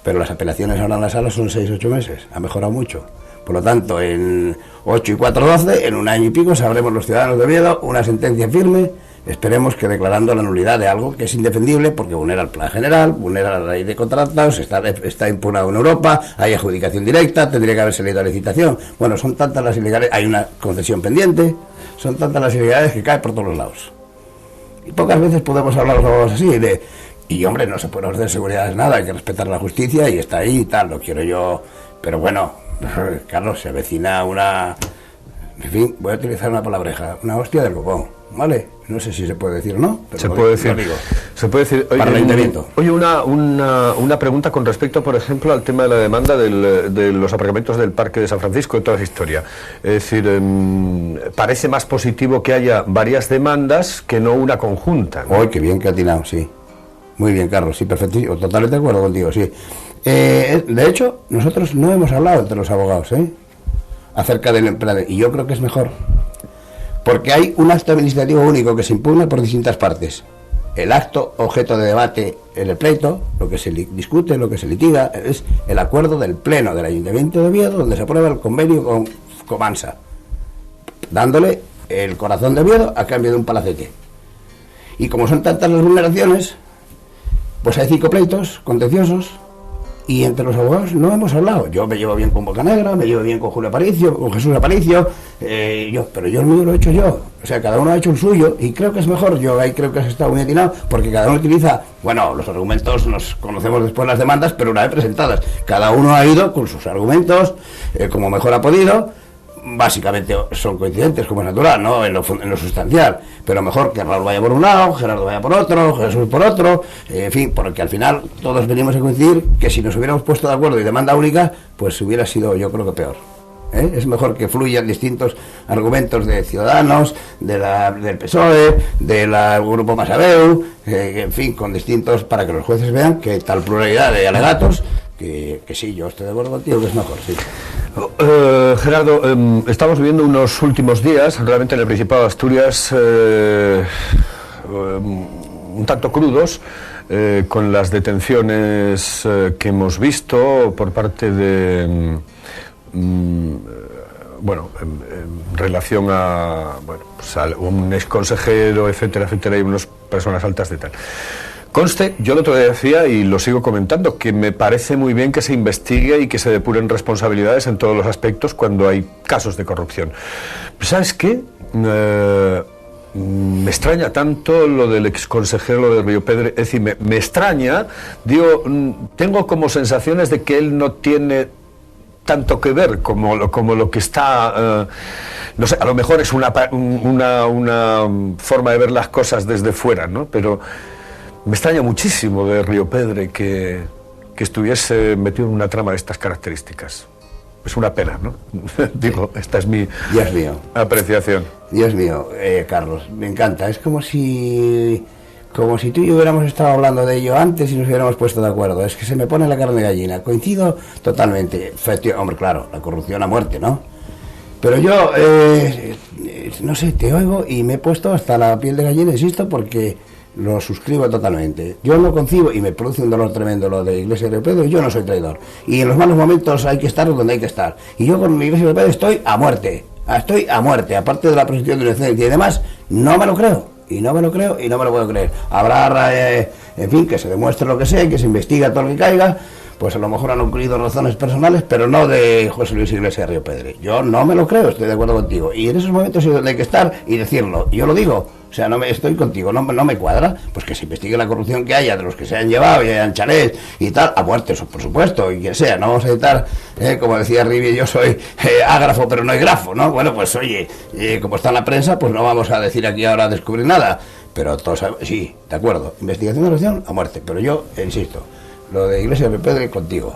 Pero las apelaciones ahora en la sala son 6 o 8 meses. Ha mejorado mucho. Por lo tanto, en 8 y 4, 12, en un año y pico, sabremos los ciudadanos de Oviedo una sentencia firme, esperemos que declarando la nulidad de algo que es indefendible porque vulnera el plan general, vulnera la ley de contratos, está impugnado en Europa, hay adjudicación directa, tendría que haberse leído la licitación. Bueno, son tantas las ilegalidades, hay una concesión pendiente, son tantas las ilegalidades que caen por todos los lados. Y pocas veces podemos hablar los abogados así de... Y hombre, no se puede ofrecer seguridad de nada, hay que respetar la justicia y está ahí y tal, lo quiero yo. Pero bueno, Carlos, se avecina una... En fin, voy a utilizar una palabreja, una hostia del copón, ¿vale? No sé si se puede decir o no, pero se puede decir. Se puede decir. Oye, para el ayuntamiento. Oye, una pregunta con respecto, por ejemplo, al tema de la demanda de los aparcamientos del Parque de San Francisco y toda esa historia. Es decir, parece más positivo que haya varias demandas que no una conjunta, ¿no? ¡Ay, qué bien que ha atinado, sí! Muy bien, Carlos, sí, perfecto, totalmente de acuerdo contigo, sí. De hecho, nosotros no hemos hablado entre los abogados, acerca del empleado, y yo creo que es mejor, porque hay un acto administrativo único que se impugna por distintas partes. El acto objeto de debate en el pleito, lo que se discute, lo que se litiga, es el acuerdo del Pleno del Ayuntamiento de Oviedo, donde se aprueba el convenio con Comansa, dándole el corazón de Oviedo a cambio de un palacete. Y como son tantas las vulneraciones, pues hay 5 pleitos contenciosos y entre los abogados no hemos hablado. Yo me llevo bien con Bocanegra, me llevo bien con Julio Aparicio, con Jesús Aparicio, pero yo el mío lo he hecho yo. O sea, cada uno ha hecho el suyo y creo que es mejor. Yo ahí creo que has estado muy atinado porque cada uno utiliza, bueno, los argumentos nos conocemos después las demandas, pero una vez presentadas. Cada uno ha ido con sus argumentos como mejor ha podido. Básicamente son coincidentes, como es natural, ¿no? En lo sustancial, pero mejor que Raúl vaya por un lado, Gerardo vaya por otro, Jesús por otro, en fin, porque al final todos venimos a coincidir que si nos hubiéramos puesto de acuerdo y demanda única, pues hubiera sido, yo creo que peor. Es mejor que fluyan distintos argumentos de Ciudadanos, del PSOE, del Grupo Masabeu, en fin, con distintos, para que los jueces vean que tal pluralidad de alegatos, que sí, yo estoy de acuerdo contigo, que es mejor, sí. Gerardo, estamos viviendo unos últimos días, realmente en el Principado de Asturias, un tanto crudos, con las detenciones que hemos visto por parte de... bueno, en relación a, bueno, pues a un exconsejero, etcétera, etcétera, y unas personas altas de tal. Conste, yo el otro día decía, y lo sigo comentando, que me parece muy bien que se investigue y que se depuren responsabilidades en todos los aspectos cuando hay casos de corrupción. ¿Sabes qué? Me extraña tanto lo del exconsejero de Río Pedre, es decir, me extraña, digo, tengo como sensaciones de que él no tiene tanto que ver como lo que está, no sé, a lo mejor es una forma de ver las cosas desde fuera, ¿no? Pero me extraña muchísimo de Río Pedre que estuviese metido en una trama de estas características. Es una pena, ¿no? Digo, esta es mi Dios mío. Apreciación. Dios mío, Carlos, me encanta. Es como si tú y yo hubiéramos estado hablando de ello antes y nos hubiéramos puesto de acuerdo. Es que se me pone la carne de gallina. Coincido totalmente. Hombre, claro, la corrupción a muerte, ¿no? Pero yo, no sé, te oigo y me he puesto hasta la piel de gallina, insisto, porque lo suscribo totalmente. Yo no concibo, y me produce un dolor tremendo lo de Iglesia de Pedro, yo no soy traidor. Y en los malos momentos hay que estar donde hay que estar. Y yo con mi Iglesia de Pedro estoy a muerte. Estoy a muerte, aparte de la presunción de inocencia y demás, no me lo creo. Y no me lo creo y no me lo puedo creer. Habrá, en fin, que se demuestre lo que sea, que se investiga todo lo que caiga. Pues a lo mejor han ocurrido razones personales, pero no de José Luis Iglesias Riopedre. Yo no me lo creo, estoy de acuerdo contigo. Y en esos momentos es donde hay que estar y decirlo. Y yo lo digo, o sea, estoy contigo, no me cuadra. Pues que se investigue la corrupción que haya de los que se han llevado y hayan chalés y tal, a muerte, eso por supuesto, y quien sea. No vamos a editar, como decía Rivi, yo soy ágrafo, pero no hay grafo, ¿no? Bueno, pues oye, como está en la prensa, pues no vamos a decir aquí ahora a descubrir nada. Pero todos sabemos, sí, de acuerdo, investigación de corrupción a muerte. Pero yo, insisto, lo de Iglesias Riopedre contigo.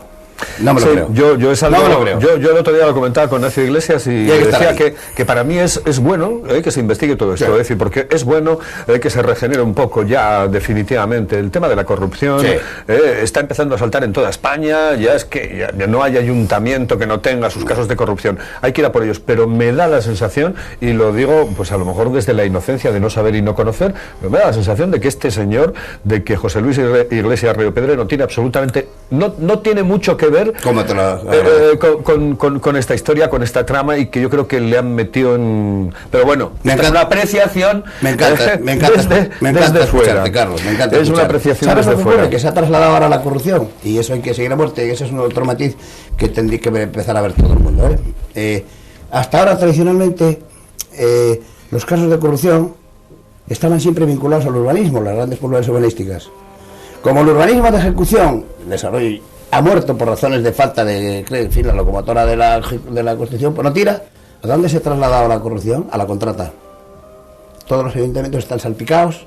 No me lo creo. Yo es algo, no me lo creo. Yo el otro día lo comentaba con Nacio Iglesias y decía que para mí es bueno que se investigue todo esto, sí. Es decir, porque es bueno que se regenere un poco ya definitivamente el tema de la corrupción. Sí. Está empezando a saltar en toda España, ya es que ya no hay ayuntamiento que no tenga sus casos de corrupción. Hay que ir a por ellos, pero me da la sensación, y lo digo pues a lo mejor desde la inocencia de no saber y no conocer, pero me da la sensación de que este señor, de que José Luis Iglesias Riopedre no tiene absolutamente, no tiene mucho que ver con esta historia, con esta trama, y que yo creo que le han metido en... Pero bueno, es una apreciación. Me encanta desde fuera, Carlos, me encanta. Es una apreciación desde fuera. Que se ha trasladado ahora la corrupción, y eso hay que seguir a muerte, y ese es un otro matiz que tendría que empezar a ver todo el mundo. Hasta ahora, tradicionalmente, los casos de corrupción estaban siempre vinculados al urbanismo, las grandes poblaciones urbanísticas. Como el urbanismo de ejecución, desarrollo, ha muerto por razones de falta de, en fin, la locomotora de la construcción, pues no tira. ¿A dónde se ha trasladado la corrupción? A la contrata. Todos los ayuntamientos están salpicados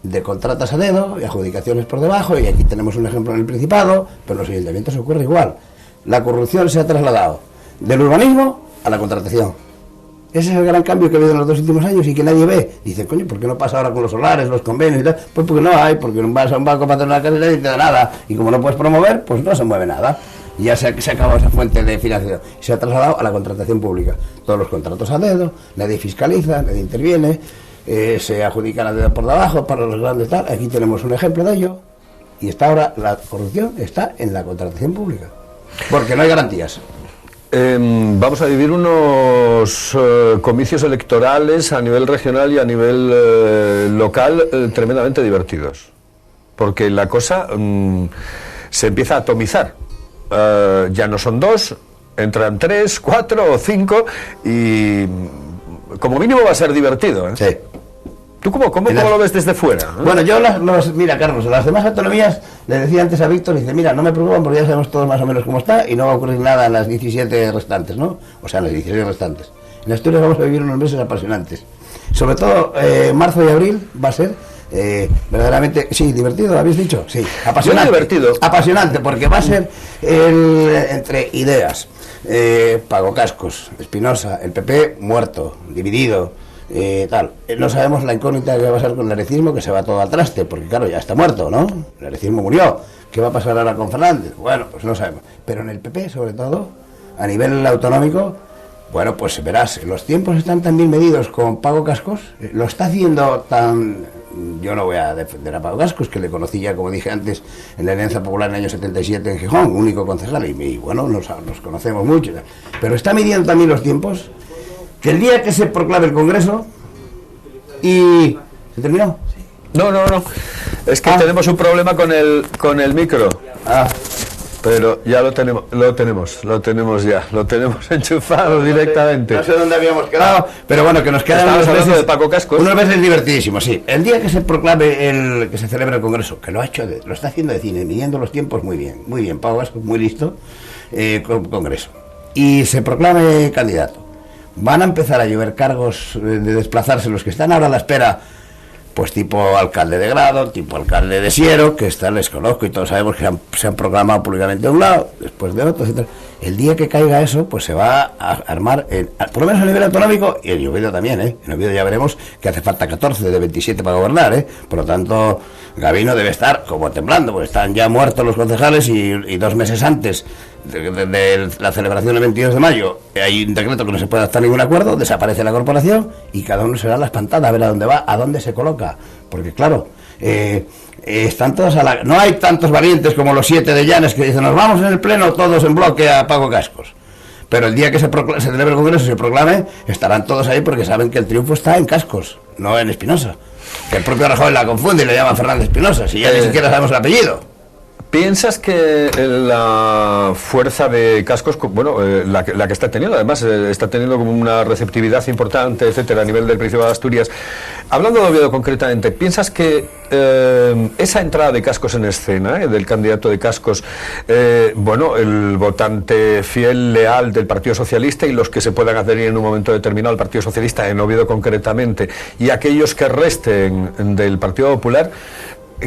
de contratas a dedo y adjudicaciones por debajo, y aquí tenemos un ejemplo en el Principado, pero en los ayuntamientos ocurre igual. La corrupción se ha trasladado del urbanismo a la contratación. Ese es el gran cambio que ha habido en los 2 últimos años y que nadie ve. Dice, coño, ¿por qué no pasa ahora con los solares, los convenios y tal? Pues porque no hay, porque vas a un banco para tener una casa y nadie te da nada. Y como no puedes promover, pues no se mueve nada. Y ya se acabó esa fuente de financiación. Se ha trasladado a la contratación pública. Todos los contratos a dedo, nadie fiscaliza, nadie interviene, se adjudican a dedo por debajo para los grandes tal. Aquí tenemos un ejemplo de ello. Y está ahora, la corrupción está en la contratación pública. Porque no hay garantías. Vamos a vivir unos comicios electorales a nivel regional y a nivel local tremendamente divertidos, porque la cosa se empieza a atomizar. Ya no son 2, entran 3, 4 o 5 y como mínimo va a ser divertido, ¿eh? Sí. ¿Tú cómo lo ves desde fuera? Bueno, yo mira, Carlos, las demás autonomías, le decía antes a Víctor, dice, mira, no me preocupan porque ya sabemos todos más o menos cómo está y no va a ocurrir nada en las 17 restantes, ¿no? O sea, en las 16 restantes. En Asturias vamos a vivir unos meses apasionantes. Sobre todo, marzo y abril va a ser verdaderamente, sí, divertido, ¿habéis dicho? Sí, apasionante. Muy divertido. Apasionante, porque va a ser entre ideas, Pago Cascos, Espinosa, el PP muerto, dividido. Tal. No sabemos la incógnita que va a pasar con el arecismo, que se va todo al traste, porque claro, ya está muerto, ¿no? El arecismo murió. ¿Qué va a pasar ahora con Fernández? Bueno, pues no sabemos. Pero en el PP, sobre todo, a nivel autonómico, bueno, pues verás, los tiempos están tan bien medidos con Pago Cascos, lo está haciendo tan... Yo no voy a defender a Pago Cascos, que le conocí ya, como dije antes, en la Alianza Popular en el año 77 en Gijón, único concejal, y bueno, nos conocemos mucho. Pero está midiendo también los tiempos, que el día que se proclame el Congreso y... ¿Se terminó? No. Es que tenemos un problema con el micro. Pero ya lo tenemos enchufado directamente. No sé dónde habíamos quedado, pero bueno, que nos quedan unos meses de Paco Cascos. Unos meses divertidísimos, sí. El día que se proclame que se celebra el Congreso, que lo está haciendo de cine, midiendo los tiempos muy bien, Paco Cascos, muy listo, Congreso. Y se proclame candidato. Van a empezar a llover cargos de desplazarse los que están ahora a la espera, pues tipo alcalde de Grado, tipo alcalde de Siero, que les conozco y todos sabemos que se han proclamado públicamente de un lado, después de otro, etc. El día que caiga eso, pues se va a armar, por lo menos a nivel autonómico, y en Oviedo también, En Oviedo ya veremos que hace falta 14 de 27 para gobernar, Por lo tanto, Gabino debe estar como temblando, porque están ya muertos los concejales y 2 meses antes de la celebración del 22 de mayo hay un decreto que no se puede adoptar ningún acuerdo, desaparece la corporación y cada uno será la espantada a ver a dónde va, a dónde se coloca, porque claro, están todos no hay tantos valientes como los 7 de Llanes que dicen nos vamos en el pleno todos en bloque a Pago Cascos, Pero el día que se celebre el Congreso y se proclame, estarán todos ahí porque saben que el triunfo está en Cascos, no en Espinosa. Que el propio Rajoy la confunde y le llama Fernández Espinosa, si ya ni siquiera sabemos el apellido. ¿Piensas que la fuerza de Cascos, bueno, la que está teniendo, además está teniendo como una receptividad importante, etcétera, a nivel del Principado de Asturias? Hablando de Oviedo concretamente, ¿piensas que esa entrada de Cascos en escena, del candidato de Cascos, bueno, el votante fiel, leal del Partido Socialista y los que se puedan adherir en un momento determinado al Partido Socialista, en Oviedo concretamente, y aquellos que resten del Partido Popular,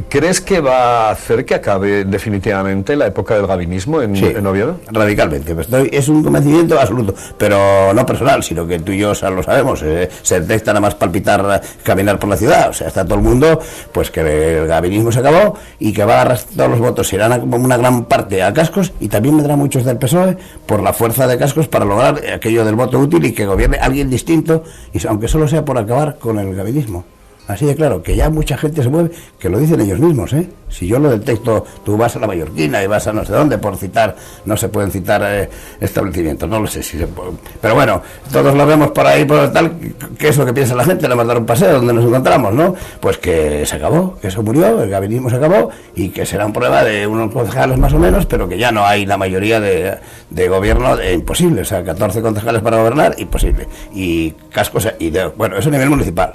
¿crees que va a hacer que acabe definitivamente la época del gabinismo en Oviedo? Radicalmente. Es un convencimiento absoluto, pero no personal, sino que tú y yo lo sabemos. Se detecta nada más palpitar, caminar por la ciudad. O sea, está todo el mundo, pues que el gabinismo se acabó y que va a arrastrar todos los votos. Irán como una gran parte a Cascos y también vendrán muchos del PSOE por la fuerza de Cascos para lograr aquello del voto útil y que gobierne alguien distinto, y aunque solo sea por acabar con el gabinismo. Así de claro, que ya mucha gente se mueve, que lo dicen ellos mismos, ¿eh? Si yo lo detecto, tú vas a la Mallorquina y vas a no sé dónde, por citar, no se pueden citar establecimientos, no lo sé si se puede. Pero bueno, todos lo vemos por ahí, por tal, ¿qué es lo que piensa la gente? Le vamos a dar un paseo donde nos encontramos, ¿no? Pues que se acabó, que eso murió, el gabinismo se acabó, y que será un problema de unos concejales más o menos, pero que ya no hay la mayoría de gobierno, imposible, o sea, 14 concejales para gobernar, imposible. Y Cascos, bueno, eso a nivel municipal.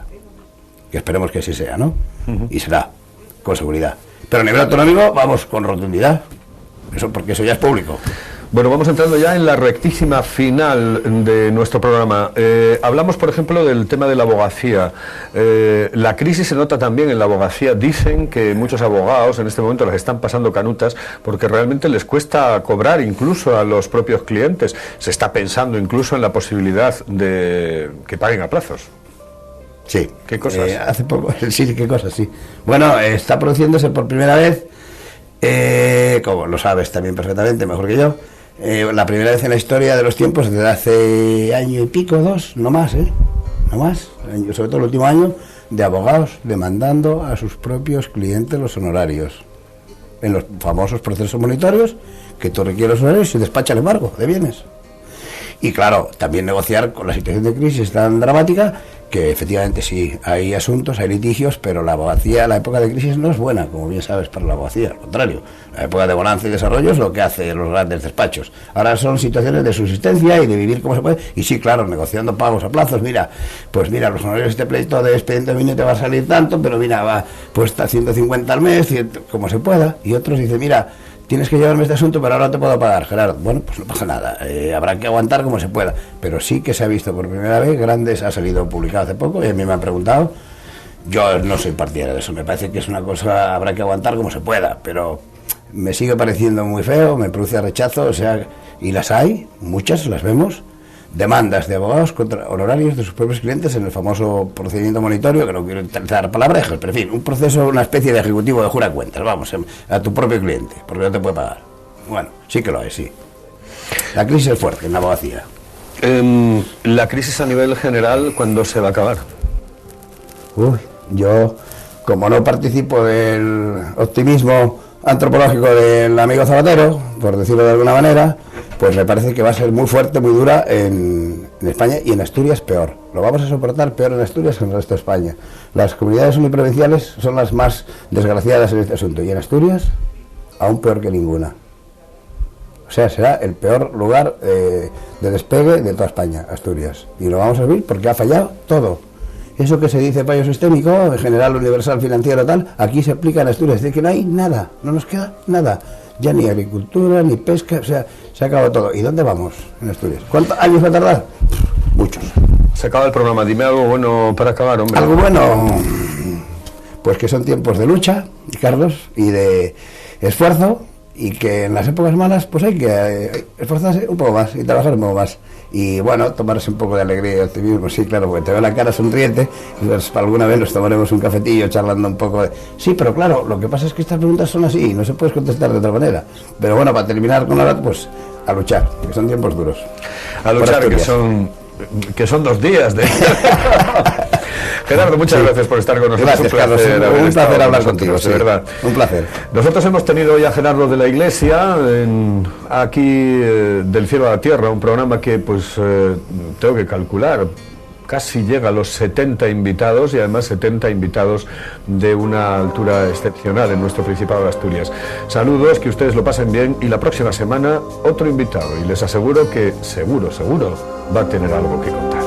Que esperemos que así sea, ¿no? Y será, con seguridad. Pero a nivel autonómico vamos con rotundidad, eso porque eso ya es público. Bueno, vamos entrando ya en la rectísima final de nuestro programa. Hablamos, por ejemplo, del tema de la abogacía. La crisis se nota también en la abogacía. Dicen que muchos abogados en este momento las están pasando canutas porque realmente les cuesta cobrar incluso a los propios clientes. Se está pensando incluso en la posibilidad de que paguen a plazos. Sí. ¿Qué cosas? Hace poco, sí, qué cosas, sí. Bueno, está produciéndose por primera vez, como lo sabes también perfectamente, mejor que yo, la primera vez en la historia de los tiempos, desde hace año y pico, 2, no más, no más, sobre todo el último año, de abogados demandando a sus propios clientes los honorarios. En los famosos procesos monitorios, que tú requieres los honorarios y despacha el embargo de bienes. Y claro, también negociar con la situación de crisis tan dramática, que efectivamente sí, hay asuntos, hay litigios, pero la abogacía, la época de crisis no es buena, como bien sabes, para la abogacía, al contrario. La época de bonanza y desarrollo es lo que hace los grandes despachos. Ahora son situaciones de subsistencia y de vivir como se puede, y sí, claro, negociando pagos a plazos, pues mira, los honorarios de este pleito de expediente de te va a salir tanto, pero mira, va, pues está 150 al mes, como se pueda, y otros dicen, mira, tienes que llevarme este asunto, pero ahora no te puedo pagar, Gerardo. Bueno, pues no pasa nada, habrá que aguantar como se pueda, pero sí que se ha visto por primera vez, Grandes ha salido publicado hace poco, y a mí me han preguntado, yo no soy partidario de eso, me parece que es una cosa, habrá que aguantar como se pueda, pero me sigue pareciendo muy feo, me produce rechazo, o sea, y las hay, muchas las vemos, demandas de abogados contra honorarios de sus propios clientes en el famoso procedimiento monitorio, que no quiero utilizar palabrejas, pero en fin, un proceso, una especie de ejecutivo de jura cuentas, vamos, a tu propio cliente, porque no te puede pagar. Bueno, sí que lo hay, sí. La crisis es fuerte en la abogacía. La crisis a nivel general, ¿cuándo se va a acabar? Yo, como no participo del optimismo antropológico del amigo Zapatero, por decirlo de alguna manera, pues me parece que va a ser muy fuerte, muy dura en España, y en Asturias peor. Lo vamos a soportar peor en Asturias que en el resto de España. Las comunidades uniprovinciales son las más desgraciadas en este asunto, y en Asturias aún peor que ninguna. O sea, será el peor lugar de despegue de toda España, Asturias. Y lo vamos a vivir porque ha fallado todo. Eso que se dice fallo sistémico, en general universal financiero tal, aquí se aplica en Asturias. Es decir, que no hay nada, no nos queda nada. Ya ni agricultura, ni pesca, o sea, se ha acabado todo. ¿Y dónde vamos en Asturias? ¿Cuántos años va a tardar? Muchos. Se acaba el programa, dime algo bueno para acabar, hombre. Algo bueno, pues que son tiempos de lucha, Carlos, y de esfuerzo, y que en las épocas malas pues hay que esforzarse un poco más y trabajar un poco más. Y bueno, tomarse un poco de alegría y optimismo, sí, claro, porque te veo la cara sonriente, y pues, alguna vez nos tomaremos un cafetillo charlando un poco de... Sí, pero claro, lo que pasa es que estas preguntas son así, no se puede contestar de otra manera. Pero bueno, para terminar con la pues a luchar, que son tiempos duros. A luchar, que son 2 días de... Gerardo, muchas gracias por estar con nosotros. Gracias, Carlos. Un placer hablar contigo, de verdad. Un placer. Nosotros hemos tenido hoy a Gerardo de la Iglesia aquí del cielo a la tierra, un programa que pues tengo que calcular. Casi llega a los 70 invitados y además 70 invitados de una altura excepcional en nuestro Principado de Asturias. Saludos, que ustedes lo pasen bien y la próxima semana otro invitado y les aseguro que seguro va a tener algo que contar.